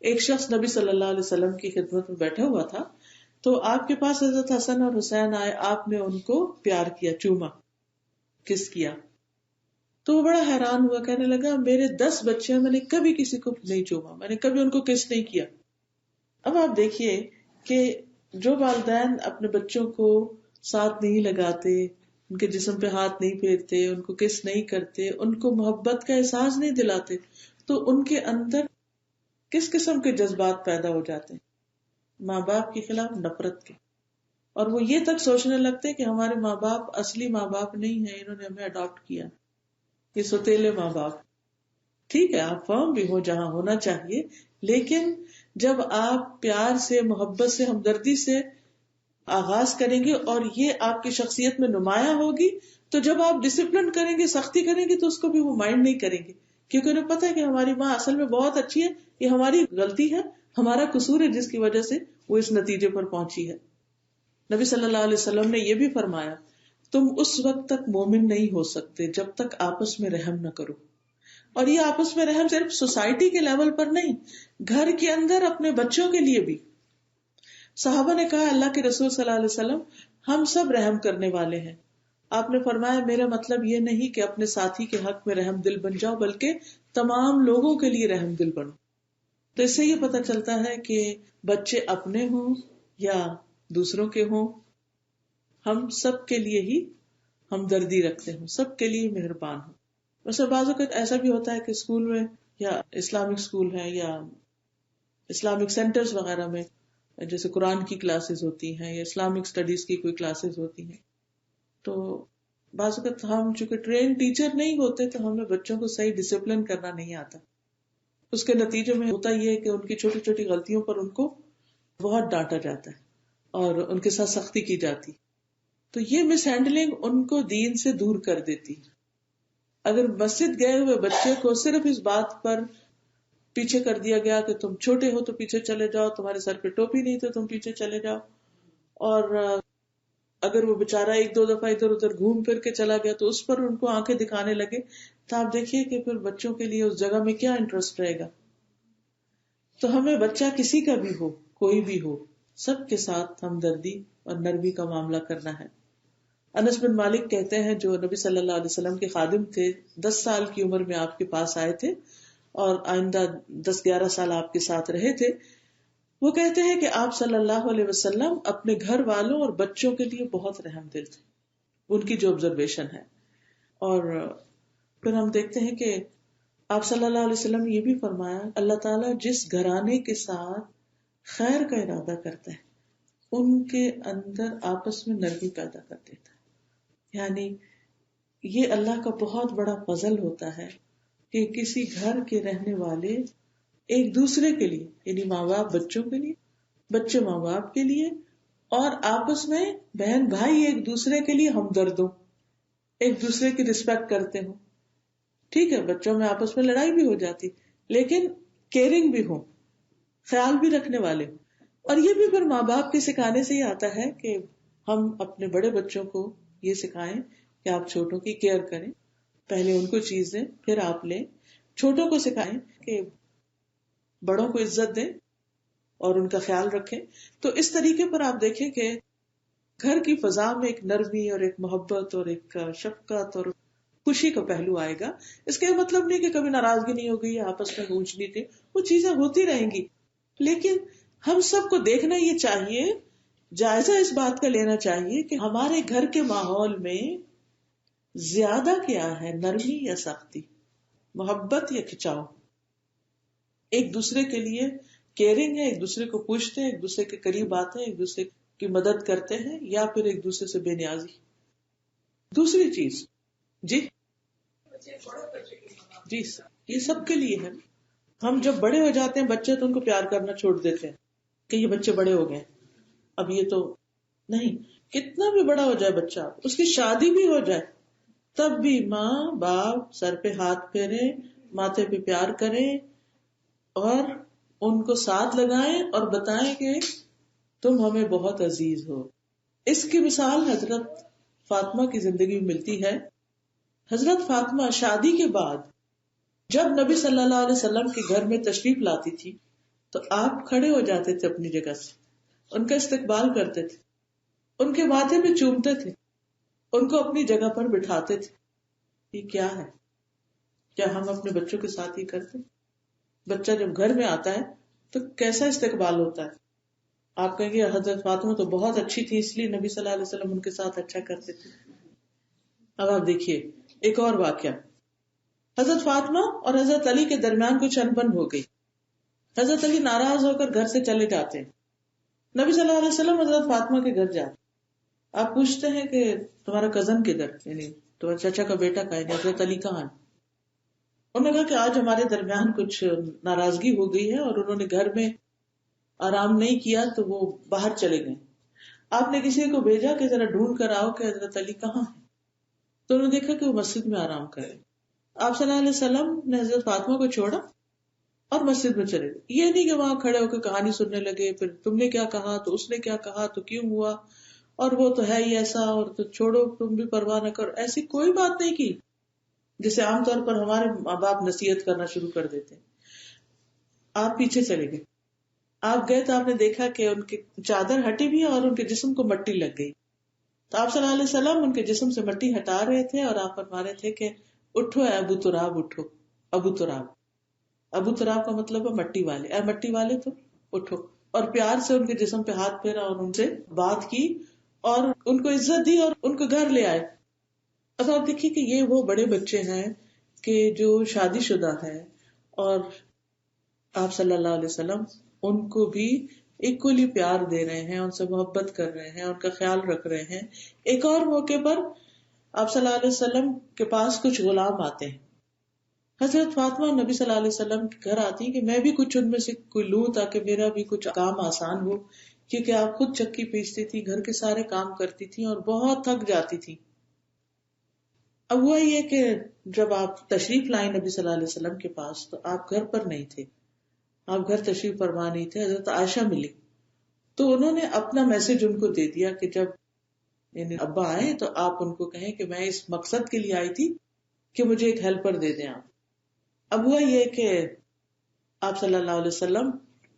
ایک شخص نبی صلی اللہ علیہ وسلم کی خدمت میں بیٹھا ہوا تھا، تو آپ کے پاس حضرت حسن اور حسین آئے، آپ نے ان کو پیار کیا، چوما، کس کیا. تو وہ بڑا حیران ہوا، کہنے لگا میرے 10 بچے ہیں، میں نے کبھی کسی کو نہیں چوما، میں نے کبھی ان کو کس نہیں کیا. اب آپ دیکھیے کہ جو والدین اپنے بچوں کو ساتھ نہیں لگاتے، ان کے جسم پہ ہاتھ نہیں پھیرتے، ان کو کس نہیں کرتے، ان کو محبت کا احساس نہیں دلاتے، تو ان کے اندر کس قسم کے جذبات پیدا ہو جاتے ہیں؟ ماں باپ کے خلاف نفرت کے. اور وہ یہ تک سوچنے لگتے کہ ہمارے ماں باپ اصلی ماں باپ نہیں ہیں، انہوں نے ہمیں اڈاپٹ کیا، یہ سوتیلے ماں باپ. ٹھیک ہے آپ فرم بھی ہو جہاں ہونا چاہیے، لیکن جب آپ پیار سے، محبت سے، ہمدردی سے آغاز کریں گے اور یہ آپ کی شخصیت میں نمایاں ہوگی، تو جب آپ ڈسپلن کریں گے، سختی کریں گے، تو اس کو بھی وہ مائنڈ نہیں کریں گے، کیونکہ انہیں پتا ہے کہ ہماری ماں اصل میں بہت اچھی ہے، یہ ہماری غلطی ہے، ہمارا قصور ہے جس کی وجہ سے وہ اس نتیجے پر پہنچی ہے. نبی صلی اللہ علیہ وسلم نے یہ بھی فرمایا، تم اس وقت تک مومن نہیں ہو سکتے جب تک آپس میں رحم نہ کرو. اور یہ آپس میں رحم صرف سوسائٹی کے لیول پر نہیں، گھر کے اندر اپنے بچوں کے لیے بھی. صحابہ نے کہا اللہ کے رسول صلی اللہ علیہ وسلم ہم سب رحم کرنے والے ہیں. آپ نے فرمایا میرا مطلب یہ نہیں کہ اپنے ساتھی کے حق میں رحم دل بن جاؤ، بلکہ تمام لوگوں کے لیے رحم دل بنو. تو اس سے یہ پتہ چلتا ہے کہ بچے اپنے ہوں یا دوسروں کے ہوں، ہم سب کے لیے ہی ہمدردی رکھتے ہوں، سب کے لیے مہربان ہوں. ویسے بعض اوقات ایسا بھی ہوتا ہے کہ اسکول میں یا اسلامک اسکول ہے یا اسلامک سینٹرز وغیرہ میں جیسے قرآن کی کلاسز ہوتی ہیں یا اسلامک اسٹڈیز کی کوئی کلاسز ہوتی ہیں، تو بعض اوقات ہم چونکہ ٹرین ٹیچر نہیں ہوتے تو ہمیں بچوں کو صحیح ڈسپلن کرنا نہیں آتا. اس کے نتیجے میں ہوتا یہ ہے کہ ان کی چھوٹی چھوٹی غلطیوں پر ان کو بہت ڈانٹا جاتا ہے اور ان کے ساتھ سختی کی جاتی. تو یہ مس ہینڈلنگ ان کو دین سے دور کر دیتی. اگر مسجد گئے ہوئے بچے کو صرف اس بات پر پیچھے کر دیا گیا کہ تم چھوٹے ہو تو پیچھے چلے جاؤ، تمہارے سر پہ ٹوپی نہیں تو تم پیچھے چلے جاؤ، اور اگر وہ بےچارا ایک دو دفعہ ادھر ادھر گھوم پھر کے چلا گیا تو اس پر ان کو آنکھیں دکھانے لگے، تو آپ دیکھیے کہ پھر بچوں کے لیے اس جگہ میں کیا انٹرسٹ رہے گا. تو ہمیں بچہ کسی کا بھی ہو، کوئی بھی ہو، سب کے ساتھ ہمدردی اور نرمی کا معاملہ کرنا ہے. انس بن مالک کہتے ہیں، جو نبی صلی اللہ علیہ وسلم کے خادم تھے، 10 سال کی عمر میں آپ کے پاس آئے تھے اور آئندہ 10-11 سال آپ کے ساتھ رہے تھے. وہ کہتے ہیں کہ آپ صلی اللہ علیہ وسلم اپنے گھر والوں اور بچوں کے لیے بہت رحم دل تھے. ان کی جو آبزرویشن ہے. اور پھر ہم دیکھتے ہیں کہ آپ صلی اللہ علیہ وسلم نے یہ بھی فرمایا، اللہ تعالیٰ جس گھرانے کے ساتھ خیر کا ارادہ کرتا ہے ان کے اندر آپس میں نرمی پیدا کر دیتا ہے. یعنی یہ اللہ کا بہت بڑا فضل ہوتا ہے کہ کسی گھر کے رہنے والے ایک دوسرے کے لیے، یعنی ماں باپ بچوں کے لیے، بچے ماں باپ کے لیے، اور آپس میں بہن بھائی ایک دوسرے کے لیے ہمدرد ہوں، ایک دوسرے کی رسپیکٹ کرتے ہوں. ٹھیک ہے، بچوں میں آپس میں لڑائی بھی ہو جاتی، لیکن کیئرنگ بھی ہو، خیال بھی رکھنے والے ہوں. اور یہ بھی پھر ماں باپ کے سکھانے سے ہی آتا ہے کہ ہم اپنے بڑے بچوں کو یہ سکھائیں کہ آپ چھوٹوں کی کیئر کریں، پہلے ان کو چیز دیں پھر آپ لیں. چھوٹوں کو سکھائیں کہ بڑوں کو عزت دیں اور ان کا خیال رکھیں. تو اس طریقے پر آپ دیکھیں کہ گھر کی فضا میں ایک نرمی اور ایک محبت اور ایک شفقت اور خوشی کا پہلو آئے گا. اس کا مطلب نہیں کہ کبھی ناراضگی نہیں ہوگی یا آپس میں اونچ نیچ، وہ چیزیں ہوتی رہیں گی، لیکن ہم سب کو دیکھنا یہ چاہیے، جائزہ اس بات کا لینا چاہیے کہ ہمارے گھر کے ماحول میں زیادہ کیا ہے، نرمی یا سختی، محبت یا کھچاؤ. ایک دوسرے کے لیے کیئرنگ ہے، ایک دوسرے کو پوچھتے ہیں، ایک دوسرے کے قریب آتے ہیں، ایک دوسرے کی مدد کرتے ہیں، یا پھر ایک دوسرے سے بے نیازی. دوسری چیز جی جی یہ سب کے لیے ہے. ہم جب بڑے ہو جاتے ہیں بچے تو ان کو پیار کرنا چھوڑ دیتے ہیں کہ یہ بچے بڑے ہو گئے، اب یہ تو نہیں. کتنا بھی بڑا ہو جائے بچہ، اس کی شادی بھی ہو جائے، تب بھی ماں باپ سر پہ ہاتھ پھیرے، ماتھے پہ پیار کریں اور ان کو ساتھ لگائیں اور بتائیں کہ تم ہمیں بہت عزیز ہو. اس کی مثال حضرت فاطمہ کی زندگی میں ملتی ہے. حضرت فاطمہ شادی کے بعد جب نبی صلی اللہ علیہ وسلم کے گھر میں تشریف لاتی تھی تو آپ کھڑے ہو جاتے تھے اپنی جگہ سے، ان کا استقبال کرتے تھے، ان کے ماتھے پہ چومتے تھے، ان کو اپنی جگہ پر بٹھاتے تھے. یہ کیا ہے؟ کیا ہم اپنے بچوں کے ساتھ ہی کرتے؟ بچہ جب گھر میں آتا ہے تو کیسا استقبال ہوتا ہے؟ آپ کہیں گے حضرت فاطمہ تو بہت اچھی تھی اس لیے نبی صلی اللہ علیہ وسلم ان کے ساتھ اچھا کرتے تھے. اب آپ دیکھیے ایک اور واقعہ. حضرت فاطمہ اور حضرت علی کے درمیان کچھ انبن ہو گئی. حضرت علی ناراض ہو کر گھر سے چلے جاتے ہیں. نبی صلی اللہ علیہ وسلم حضرت فاطمہ کے گھر جاتے. آپ پوچھتے ہیں کہ تمہارا کزن کدھر، یعنی تمہارے چچا کا بیٹا کہاں ہے، حضرت علی کہاں ہے؟ انہوں نے کہا کہ آج ہمارے درمیان کچھ ناراضگی ہو گئی ہے اور انہوں نے گھر میں آرام نہیں کیا تو وہ باہر چلے گئے. آپ نے کسی کو بھیجا کہ ذرا ڈھونڈ کر آؤ کہ حضرت علی کہاں ہے. تو انہوں نے دیکھا کہ وہ مسجد میں آرام کرے. آپ صلی اللہ علیہ وسلم نے حضرت فاطمہ کو چھوڑا اور مسجد میں چلے گئے. یہ نہیں کہ وہاں کھڑے ہو کے کہانی سننے لگے، پھر تم نے کیا کہا تو اس نے کیا کہا تو کیوں ہوا اور وہ تو ہے ہی ایسا اور تو چھوڑو تم بھی پرواہ نہ کرو. ایسی کوئی بات نہیں کی جسے عام طور پر ہمارے ماں باپ نصیحت کرنا شروع کر دیتے. آپ پیچھے چلے گئے. آپ گئے تو آپ نے دیکھا کہ ان کی چادر ہٹی بھی اور ان کے جسم کو مٹی لگ گئی. تو آپ صلی اللہ علیہ وسلم ان کے جسم سے مٹی ہٹا رہے تھے اور آپ فرما رہے تھے کہ اٹھو اے ابو تراب، اٹھو ابو تراب. ابو تراب کا مطلب ہے مٹی والے، اے مٹی والے تو اٹھو. اور پیار سے ان کے جسم پہ ہاتھ پھیرا اور ان سے بات کی اور ان کو عزت دی اور ان کو گھر لے آئے. اب آپ دیکھیے کہ یہ وہ بڑے بچے ہیں کہ جو شادی شدہ ہے اور آپ صلی اللہ علیہ وسلم ان کو بھی ایکولی پیار دے رہے ہیں، ان سے محبت کر رہے ہیں، ان کا خیال رکھ رہے ہیں. ایک اور موقع پر آپ صلی اللہ علیہ وسلم کے پاس کچھ غلام آتے ہیں. حضرت فاطمہ نبی صلی اللہ علیہ وسلم کے گھر آتی کہ میں بھی کچھ ان میں سے کوئی لوں تاکہ میرا بھی کچھ کام آسان ہو، کیونکہ آپ خود چکی پیستی تھی، گھر کے سارے کام کرتی تھی اور بہت تھک جاتی تھی. اب ہوا یہ کہ جب آپ تشریف لائیں نبی صلی اللہ علیہ وسلم کے پاس تو آپ گھر پر نہیں تھے، آپ گھر تشریف فرما نہیں تھے. حضرت عائشہ ملی تو انہوں نے اپنا میسج ان کو دے دیا کہ جب یعنی ابا آئے تو آپ ان کو کہیں کہ میں اس مقصد کے لیے آئی تھی کہ مجھے ایک ہیلپر دے دیں آپ. اب ہوا یہ کہ آپ صلی اللہ علیہ وسلم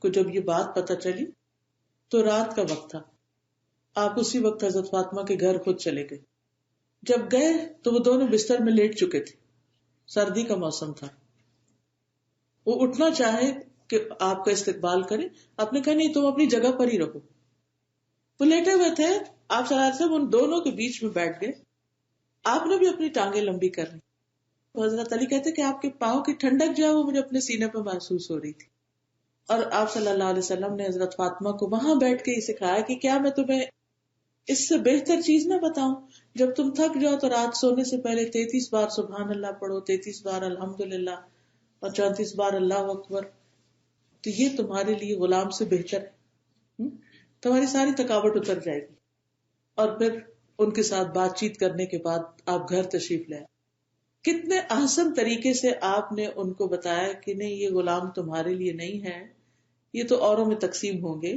کو جب یہ بات پتہ چلی تو رات کا وقت تھا. آپ اسی وقت حضرت فاطمہ کے گھر خود چلے گئے. جب گئے تو وہ دونوں بستر میں لیٹ چکے تھے، سردی کا موسم تھا. وہ اٹھنا چاہے کہ آپ کا استقبال کرے، آپ نے کہا نہیں تم اپنی جگہ پر ہی رہو. وہ لیٹے ہوئے تھے، آپ صلی اللہ علیہ وسلم ان دونوں کے بیچ میں بیٹھ گئے. آپ نے بھی اپنی ٹانگیں لمبی کر لی. حضرت علی کہتے کہ آپ کے پاؤں کی ٹھنڈک جو ہے وہ مجھے اپنے سینے پہ محسوس ہو رہی تھی. اور آپ صلی اللہ علیہ وسلم نے حضرت فاطمہ کو وہاں بیٹھ کے ہی سکھایا کہ کیا میں تمہیں اس سے بہتر چیز نہ بتاؤں، جب تم تھک جاؤ تو رات سونے سے پہلے 33 بار سبحان اللہ پڑھو، 33 بار الحمدللہ اور 34 بار اللہ اکبر. تو یہ تمہارے لیے غلام سے بہتر ہے، تمہاری ساری تھکاوٹ اتر جائے گی. اور پھر ان کے ساتھ بات چیت کرنے کے بعد آپ گھر تشریف لائے. کتنے احسن طریقے سے آپ نے ان کو بتایا کہ نہیں یہ غلام تمہارے لیے نہیں ہے، یہ تو اوروں میں تقسیم ہوں گے،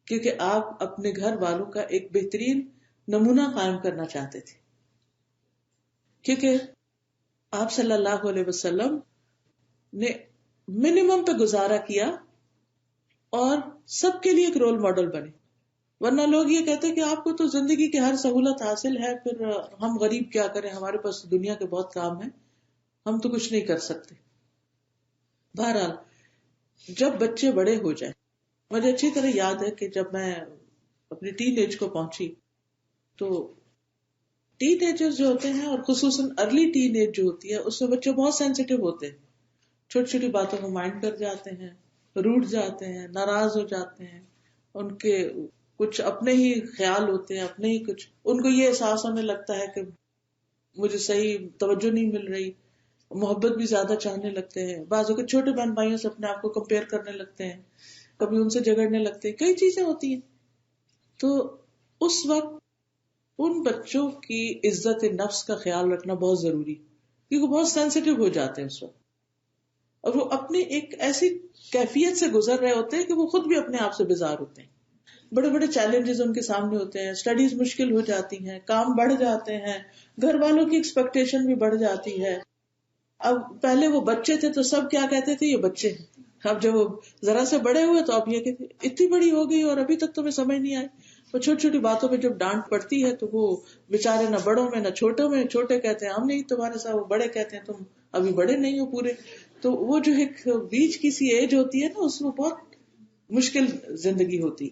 کیونکہ آپ اپنے گھر والوں کا ایک بہترین نمونہ قائم کرنا چاہتے تھے. کیونکہ آپ صلی اللہ علیہ وسلم نے منیمم پہ گزارا کیا اور سب کے لیے ایک رول ماڈل بنے. ورنہ لوگ یہ کہتے کہ آپ کو تو زندگی کی ہر سہولت حاصل ہے، پھر ہم غریب کیا کریں، ہمارے پاس دنیا کے بہت کام ہیں، ہم تو کچھ نہیں کر سکتے. بہرحال جب بچے بڑے ہو جائیں، مجھے اچھی طرح یاد ہے کہ جب میں اپنی ٹین ایج کو پہنچی تو ٹین ایجر جو ہوتے ہیں اور خصوصاً ارلی ٹین ایج جو ہوتی ہے اس میں بچے بہت سینسیٹیو ہوتے ہیں، چھوٹی چھوٹی باتوں کو مائنڈ کر جاتے ہیں، روٹ جاتے ہیں، ناراض ہو جاتے ہیں، ان کے کچھ اپنے ہی خیال ہوتے ہیں، اپنے ہی کچھ ان کو یہ احساس ہونے لگتا ہے کہ مجھے صحیح توجہ نہیں مل رہی، محبت بھی زیادہ چاہنے لگتے ہیں. بعض اوقات چھوٹے بہن بھائیوں سے اپنے آپ کو کمپیئر کرنے لگتے ہیں، کبھی ان سے جھگڑنے لگتے ہیں، کئی چیزیں ہوتی ہیں. تو اس وقت ان بچوں کی عزت نفس کا خیال رکھنا بہت ضروری، کیونکہ بہت سینسیٹیو ہو جاتے ہیں اس وقت، اور وہ اپنی ایک ایسی کیفیت سے گزر رہے ہوتے ہیں کہ وہ خود بھی اپنے آپ سے بیزار ہوتے ہیں. بڑے بڑے چیلنجز ان کے سامنے ہوتے ہیں، اسٹڈیز مشکل ہو جاتی ہیں، کام بڑھ جاتے ہیں، گھر والوں کی ایکسپیکٹیشن بھی بڑھ جاتی ہے. اب پہلے وہ بچے تھے تو سب کیا کہتے تھے، یہ بچے ہیں. اب جب وہ ذرا سے بڑے ہوئے تو اب یہ کہتے اتنی بڑی ہو گئی اور ابھی تک تمہیں سمجھ نہیں آئی. وہ چھوٹی چھوٹی باتوں پہ جب ڈانٹ پڑتی ہے تو وہ بےچارے نہ بڑوں میں نہ چھوٹوں میں، چھوٹے کہتے ہیں ہم نہیں تمہارے ساتھ، وہ بڑے کہتے ہیں تم ابھی بڑے نہیں ہو پورے. تو وہ جو ایک بیچ کی سی ایج ہوتی ہے نا، اس میں بہت مشکل زندگی ہوتی.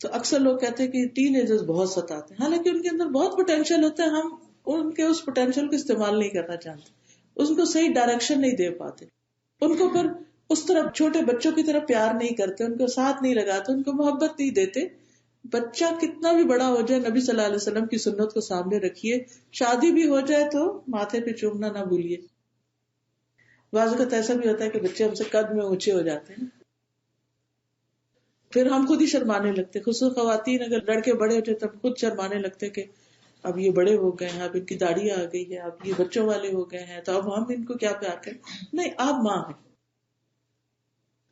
تو اکثر لوگ کہتے ہیں کہ ٹین ایجرز بہت ستاتے ہیں، حالانکہ ان کے اندر بہت پوٹینشیل ہوتا ہے، ہم ان کے اس پوٹینشیل کو استعمال نہیں کرنا چاہتے، اس کو صحیح ڈائریکشن نہیں دے پاتے، ان کو پھر اس طرح چھوٹے بچوں کی طرح پیار نہیں کرتے، ان کو ساتھ نہیں لگاتے، ان کو محبت نہیں دیتے. بچہ کتنا بھی بڑا ہو جائے، نبی صلی اللہ علیہ وسلم کی سنت کو سامنے رکھیے. شادی بھی ہو جائے تو ماتھے پہ چومنا نہ بھولیے. بعض اوقات ایسا بھی ہوتا ہے کہ بچے ہم سے قد میں اونچے ہو جاتے ہیں، پھر ہم خود ہی شرمانے لگتے، خصوصاً خواتین اگر لڑکے بڑے ہوتے تب خود شرمانے لگتے کہ اب یہ بڑے ہو گئے ہیں، اب ان کی داڑھی آ گئی ہے، اب یہ بچوں والے ہو گئے ہیں، تو اب ہم ان کو کیا پیار کریں. نہیں، آپ ماں ہیں،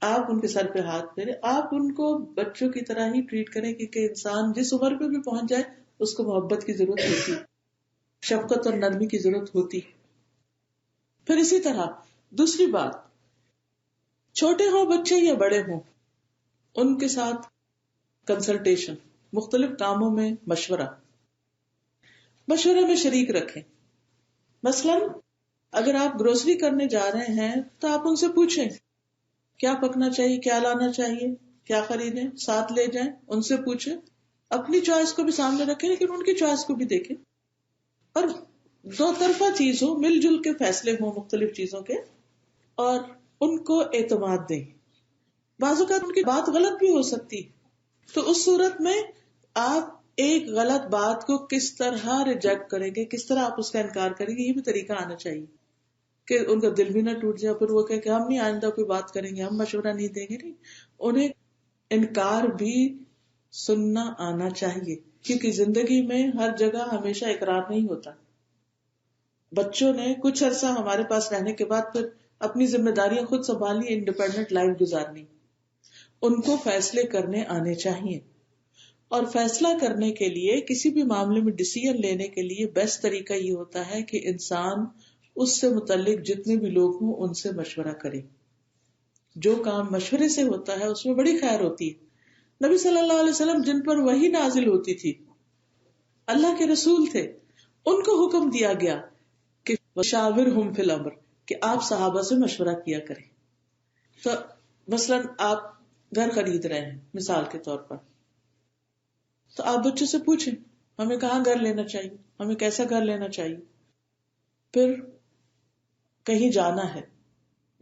آپ ان کے سر پہ ہاتھ پھیرے، آپ ان کو بچوں کی طرح ہی ٹریٹ کریں، کیونکہ انسان جس عمر پہ بھی پہنچ جائے اس کو محبت کی ضرورت ہوتی، شفقت اور نرمی کی ضرورت ہوتی. پھر اسی طرح دوسری بات، چھوٹے ہوں بچے یا بڑے ہوں، ان کے ساتھ کنسلٹیشن، مختلف کاموں میں مشورہ میں شریک رکھیں. مثلاً اگر آپ گروسری کرنے جا رہے ہیں تو آپ ان سے پوچھیں کیا پکنا چاہیے، کیا لانا چاہیے، کیا خریدیں، ساتھ لے جائیں، ان سے پوچھیں. اپنی چوائس کو بھی سامنے رکھیں لیکن ان کی چوائس کو بھی دیکھیں، اور دو طرفہ چیز ہو، مل جل کے فیصلے ہوں مختلف چیزوں کے، اور ان کو اعتماد دیں. بعض اوقات ان کی بات غلط بھی ہو سکتی، تو اس صورت میں آپ ایک غلط بات کو کس طرح ریجیکٹ کریں گے، کس طرح آپ اس کا انکار کریں گے، یہ بھی طریقہ آنا چاہیے. کہ ان کا دل بھی نہ ٹوٹ جائے، پھر وہ کہ ہم نہیں آئندہ کوئی بات کریں گے، ہم مشورہ نہیں دیں گے. نہیں، انہیں انکار بھی سننا آنا چاہیے، کیونکہ زندگی میں ہر جگہ ہمیشہ اقرار نہیں ہوتا. بچوں نے کچھ عرصہ ہمارے پاس رہنے کے بعد پھر اپنی ذمہ داریاں خود سنبھالنی، انڈیپینڈنٹ لائف گزارنی. ان کو فیصلے کرنے آنے چاہیے، اور فیصلہ کرنے کے لیے، کسی بھی معاملے میں ڈیسیژن لینے کے لیے بیسٹ طریقہ یہ ہوتا ہے کہ انسان اس سے متعلق جتنے بھی لوگ ہوں ان سے مشورہ کرے. جو کام مشورے سے ہوتا ہے اس میں بڑی خیر ہوتی ہے. نبی صلی اللہ علیہ وسلم جن پر وحی نازل ہوتی تھی، اللہ کے رسول تھے، ان کو حکم دیا گیا کہ وشاورہم فی الامر، کہ آپ صحابہ سے مشورہ کیا کریں. تو مثلا آپ گھر خرید رہے ہیں مثال کے طور پر، تو آپ بچوں سے پوچھیں ہمیں کہاں گھر لینا چاہیے، ہمیں کیسا گھر لینا چاہیے. پھر کہیں جانا ہے،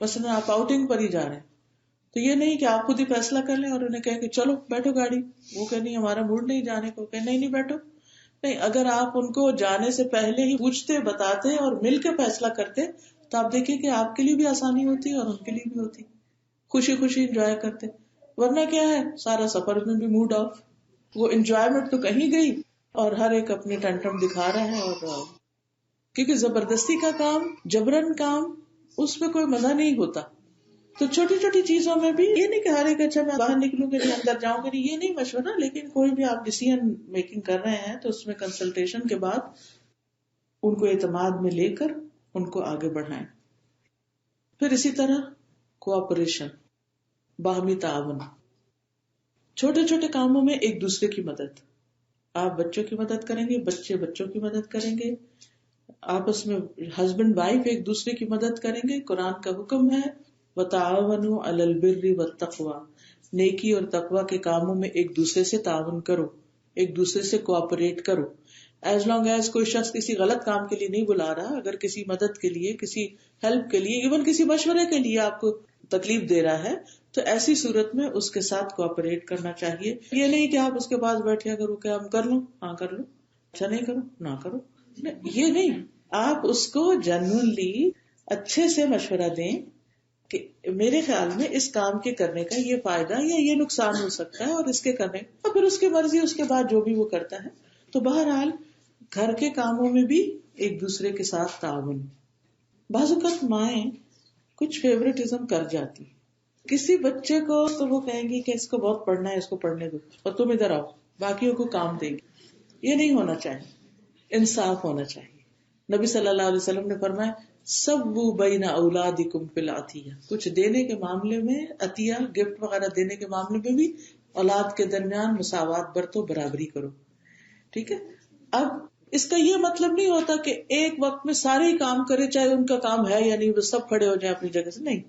مثلا آپ آؤٹنگ پر ہی جا رہے ہیں، تو یہ نہیں کہ آپ خود ہی فیصلہ کر لیں اور انہیں کہیں کہ چلو بیٹھو گاڑی، وہ کہ نہیں ہمارا موڈ نہیں جانے کو، کہ نہیں بیٹھو. نہیں، اگر آپ ان کو جانے سے پہلے ہی پوچھتے، بتاتے اور مل کے فیصلہ کرتے تو آپ دیکھیں کہ آپ کے لیے بھی آسانی ہوتی اور ان کے لیے بھی ہوتی، خوشی خوشی انجوائے کرتے. ورنہ کیا ہے، سارا سفر میں بھی موڈ آف، وہ انجوائمنٹ تو کہیں گئی اور ہر ایک اپنے ٹنٹم دکھا رہا ہے. اور کیونکہ زبردستی کا کام، جبرن کام، اس میں کوئی مزہ نہیں ہوتا. تو چھوٹی چھوٹی چیزوں میں بھی یہ نہیں کہ ہر ایک اچھا میں باہر نکلوں گی نہیں اندر جاؤں گی نہیں، یہ نہیں مشورہ. لیکن کوئی بھی آپ ڈیسیژن میکنگ کر رہے ہیں تو اس میں کنسلٹیشن کے بعد ان کو اعتماد میں لے کر ان کو آگے بڑھائیں. پھر اسی طرح کوآپریشن، باہمی تعاون، چھوٹے چھوٹے کاموں میں ایک دوسرے کی مدد. آپ بچوں کی مدد کریں گے، بچے بچوں کی مدد کریں گے، آپس میں ہسبینڈ وائف ایک دوسرے کی مدد کریں گے. قرآن کا حکم ہے وَتَعَاوَنُوا عَلَى الْبِرِّ وَالتَّقْوَى، نیکی اور تقوی کے کاموں میں ایک دوسرے سے تعاون کرو، ایک دوسرے سے کوآپریٹ کرو. ایز لانگ ایز کوئی شخص کسی غلط کام کے لیے نہیں بلا رہا، اگر کسی مدد کے لیے، کسی ہیلپ کے لیے، ایون کسی مشورے کے لیے آپ کو تکلیف دے رہا ہے، تو ایسی صورت میں اس کے ساتھ کوآپریٹ کرنا چاہیے. یہ نہیں کہ آپ اس کے پاس بیٹھے اگر وہ کہ ہم کر لوں، ہاں کر لو، اچھا نہیں کرو نہ کرو، یہ نہیں. آپ اس کو جنرلی اچھے سے مشورہ دیں کہ میرے خیال میں اس کام کے کرنے کا یہ فائدہ یا یہ نقصان ہو سکتا ہے، اور اس کے کرنے اور پھر اس کی مرضی، اس کے بعد جو بھی وہ کرتا ہے. تو بہرحال گھر کے کاموں میں بھی ایک دوسرے کے ساتھ تعاون. بعض اوقات مائیں کچھ فیوریٹزم کر جاتی، کسی بچے کو تو وہ کہیں گی کہ اس کو بہت پڑھنا ہے، اس کو پڑھنے دو اور تم ادھر آؤ، باقیوں کو کام دے گی. یہ نہیں ہونا چاہیے، انصاف ہونا چاہیے. نبی صلی اللہ علیہ وسلم نے فرمایا سبوا بین اولادکم فی العطیہ، کچھ دینے کے معاملے میں، عطیہ گفٹ وغیرہ دینے کے معاملے میں بھی اولاد کے درمیان مساوات برتو، برابری کرو. ٹھیک ہے. اب اس کا یہ مطلب نہیں ہوتا کہ ایک وقت میں سارے ہی کام کرے، چاہے ان کا کام ہے یا نہیں، وہ سب کھڑے ہو جائیں اپنی جگہ سے. نہیں،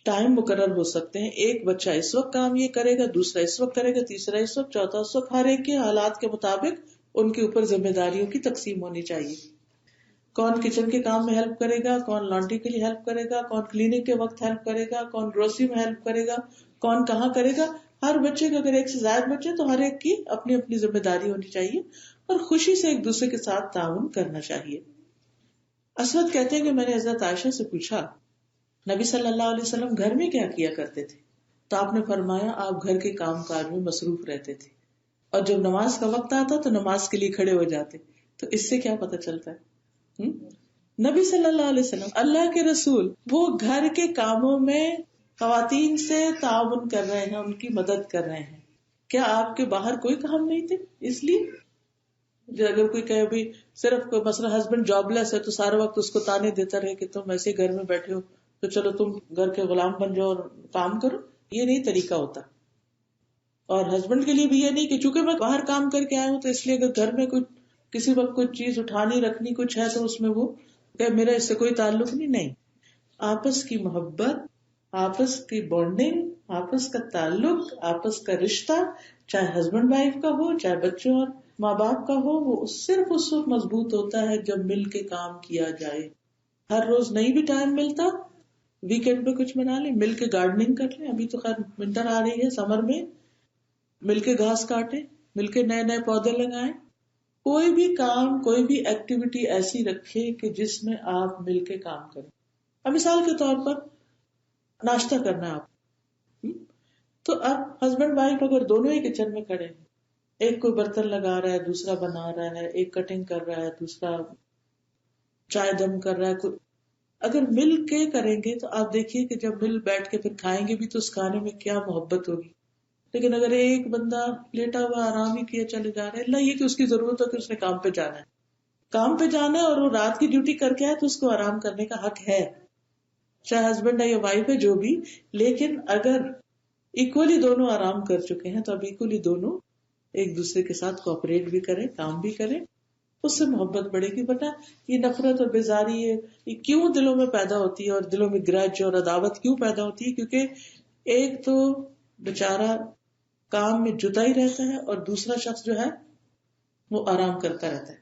ٹائم مقرر ہو سکتے ہیں. ایک بچہ اس وقت کام یہ کرے گا، دوسرا اس وقت کرے گا، تیسرا اس وقت، چوتھا اس وقت. ہر ایک کے حالات کے مطابق ان کے اوپر ذمہ داریوں کی تقسیم ہونی چاہیے. کون کچن کے کام میں ہیلپ کرے گا، کون لانڈری کے لیے ہیلپ کرے گا، کون کلینک کے وقت ہیلپ کرے گا، کون گروسری میں ہیلپ کرے گا، کون کہاں کرے گا. ہر بچے کو، اگر ایک سے زائد بچے تو ہر ایک کی اپنی اپنی ذمہ داری ہونی چاہیے، اور خوشی سے ایک دوسرے کے ساتھ تعاون کرنا چاہیے. اسود کہتے ہیں کہ میں نے حضرت عائشہ سے پوچھا نبی صلی اللہ علیہ وسلم گھر میں کیا کیا کرتے تھے، تو آپ نے فرمایا آپ گھر کے کام کاج میں مصروف رہتے تھے، اور جب نماز کا وقت آتا تو نماز کے لیے کھڑے ہو جاتے. تو اس سے کیا پتہ چلتا ہے؟ نبی صلی اللہ علیہ وسلم، اللہ کے رسول، وہ گھر کے کاموں میں خواتین سے تعاون کر رہے ہیں، ان کی مدد کر رہے ہیں. کیا آپ کے باہر کوئی کام نہیں تھے؟ اس لیے اگر کوئی کہے بھی صرف کوئی مثلا ہسبینڈ جاب لیس ہے تو سارا وقت اس کو تانے دیتا رہے کہ تم ایسے گھر میں بیٹھے ہو تو چلو تم گھر کے غلام بن جاؤ اور کام کرو، یہ نہیں طریقہ ہوتا. اور ہسبینڈ کے لیے بھی یہ نہیں کہ چونکہ میں باہر کام کر کے آیا ہوں تو اس لیے اگر گھر میں کوئی کسی وقت کوئی چیز اٹھانی رکھنی کچھ ہے تو اس میں وہ کہ میرا اس سے کوئی تعلق نہیں. نہیں، آپس کی محبت، آپس کی بانڈنگ، آپس کا تعلق، آپس کا رشتہ، چاہے ہسبینڈ وائف کا ہو، چاہے بچوں اور ماں باپ کا ہو، وہ صرف اس وقت مضبوط ہوتا ہے جب مل کے کام کیا جائے. ہر روز نہیں بھی ٹائم ملتا، ویکینڈ پہ کچھ بنا لیں، مل کے گارڈننگ کر لیں. ابھی تو خیر ونٹر آ رہی ہے، سمر میں مل کے گھاس کاٹیں، مل کے نئے نئے پودے لگائیں. کوئی بھی کام، کوئی بھی ایکٹیویٹی ایسی رکھے کہ جس میں آپ مل کے کام کریں. اب مثال کے طور پر ناشتہ کرنا ہے آپ، تو اب ہسبینڈ وائف اگر دونوں ہی کچن میں کھڑے ہیں، ایک کوئی برتن لگا رہا ہے، دوسرا بنا رہا ہے، ایک کٹنگ کر رہا ہے، دوسرا چائے دم کر رہا ہے، اگر مل کے کریں گے تو آپ دیکھیے کہ جب مل بیٹھ کے پھر کھائیں گے بھی تو اس کھانے میں کیا محبت ہوگی. لیکن اگر ایک بندہ لیٹا ہوا آرام ہی کیے چلے جا رہا ہے، اللہ یہ کہ اس کی ضرورت ہو کہ اس نے کام پہ جانا ہے، کام پہ جانا ہے اور وہ رات کی ڈیوٹی کر کے آئے تو اس کو آرام کرنے کا حق ہے، چاہے ہسبینڈ ہے یا وائف ہے جو بھی. لیکن اگر ایکولی دونوں آرام کر چکے ہیں تو اب ایکولی دونوں ایک دوسرے کے ساتھ کوآپریٹ بھی کریں، کام بھی کریں، اس سے محبت بڑھے گی. بتا یہ نفرت اور بیزاری ہے یہ کیوں دلوں میں پیدا ہوتی ہے، اور دلوں میں گرج اور عداوت کیوں پیدا ہوتی ہے؟ کیونکہ ایک تو بیچارہ کام میں جتا ہی رہتا ہے اور دوسرا شخص جو ہے وہ آرام کرتا رہتا ہے.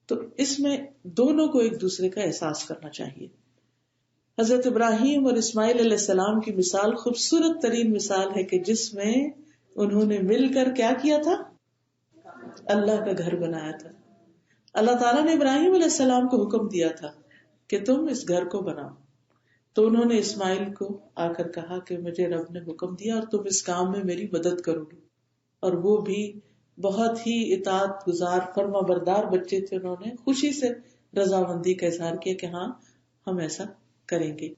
تو اس میں دونوں کو ایک دوسرے کا احساس کرنا چاہیے. حضرت ابراہیم اور اسماعیل علیہ السلام کی مثال خوبصورت ترین مثال ہے کہ جس میں انہوں نے مل کر کیا کیا تھا؟ اللہ کا گھر بنایا تھا. اللہ تعالیٰ نے ابراہیم علیہ السلام کو حکم دیا تھا کہ تم اس گھر کو بناؤ، تو انہوں نے اسماعیل کو آ کر کہا کہ مجھے رب نے حکم دیا اور تم اس کام میں میری مدد کرو گے. اور وہ بھی بہت ہی اطاعت گزار فرما بردار بچے تھے، انہوں نے خوشی سے رضامندی کا اظہار کیا کہ ہاں ہم ایسا کریں گے.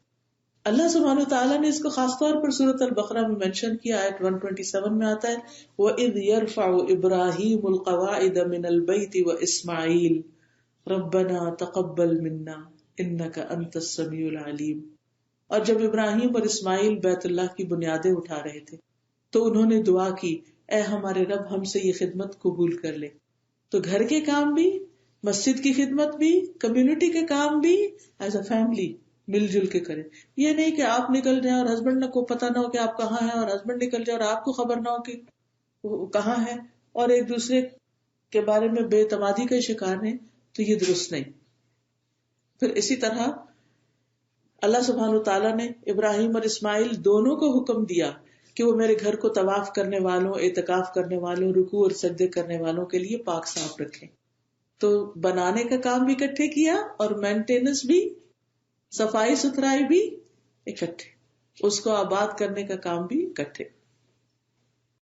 اللہ سبحانہ وتعالیٰ نے اس کو خاص طور پر سورۃ البقرہ میں مینشن کیا. آیت 127 میں آتا ہے وَإِذْ يَرْفَعُ إِبْرَاهِيمُ الْقَوَاعِدَ مِنَ الْبَيْتِ وَإِسْمَاعِيلُ رَبَّنَا تَقَبَّلْ مِنَّا إِنَّكَ أَنْتَ السَّمِيعُ الْعَلِيمُ. اور جب ابراہیم اور اسماعیل بیت اللہ کی بنیادیں اٹھا رہے تھے تو انہوں نے دعا کی اے ہمارے رب ہم سے یہ خدمت قبول کر لے. تو گھر کے کام بھی، مسجد کی خدمت بھی، کمیونٹی کے کام بھی ایز اے فیملی مل جل کے کرے. یہ نہیں کہ آپ نکل جائیں اور ہسبینڈ کو پتہ نہ ہو کہ آپ کہاں ہیں، اور ہسبینڈ نکل جائے اور آپ کو خبر نہ ہو کہ وہ کہاں ہے، اور ایک دوسرے کے بارے میں بے اعتمادی کا شکار ہیں، تو یہ درست نہیں. پھر اسی طرح اللہ سبحانہ تعالیٰ نے ابراہیم اور اسماعیل دونوں کو حکم دیا کہ وہ میرے گھر کو طواف کرنے والوں، اعتکاف کرنے والوں، رکوع اور سجدے کرنے والوں کے لیے پاک صاف رکھیں. تو بنانے کا کام بھی اکٹھے کیا اور مینٹیننس بھی، صفائی ستھرائی بھی اکٹھے، اس کو آباد کرنے کا کام بھی اکٹھے.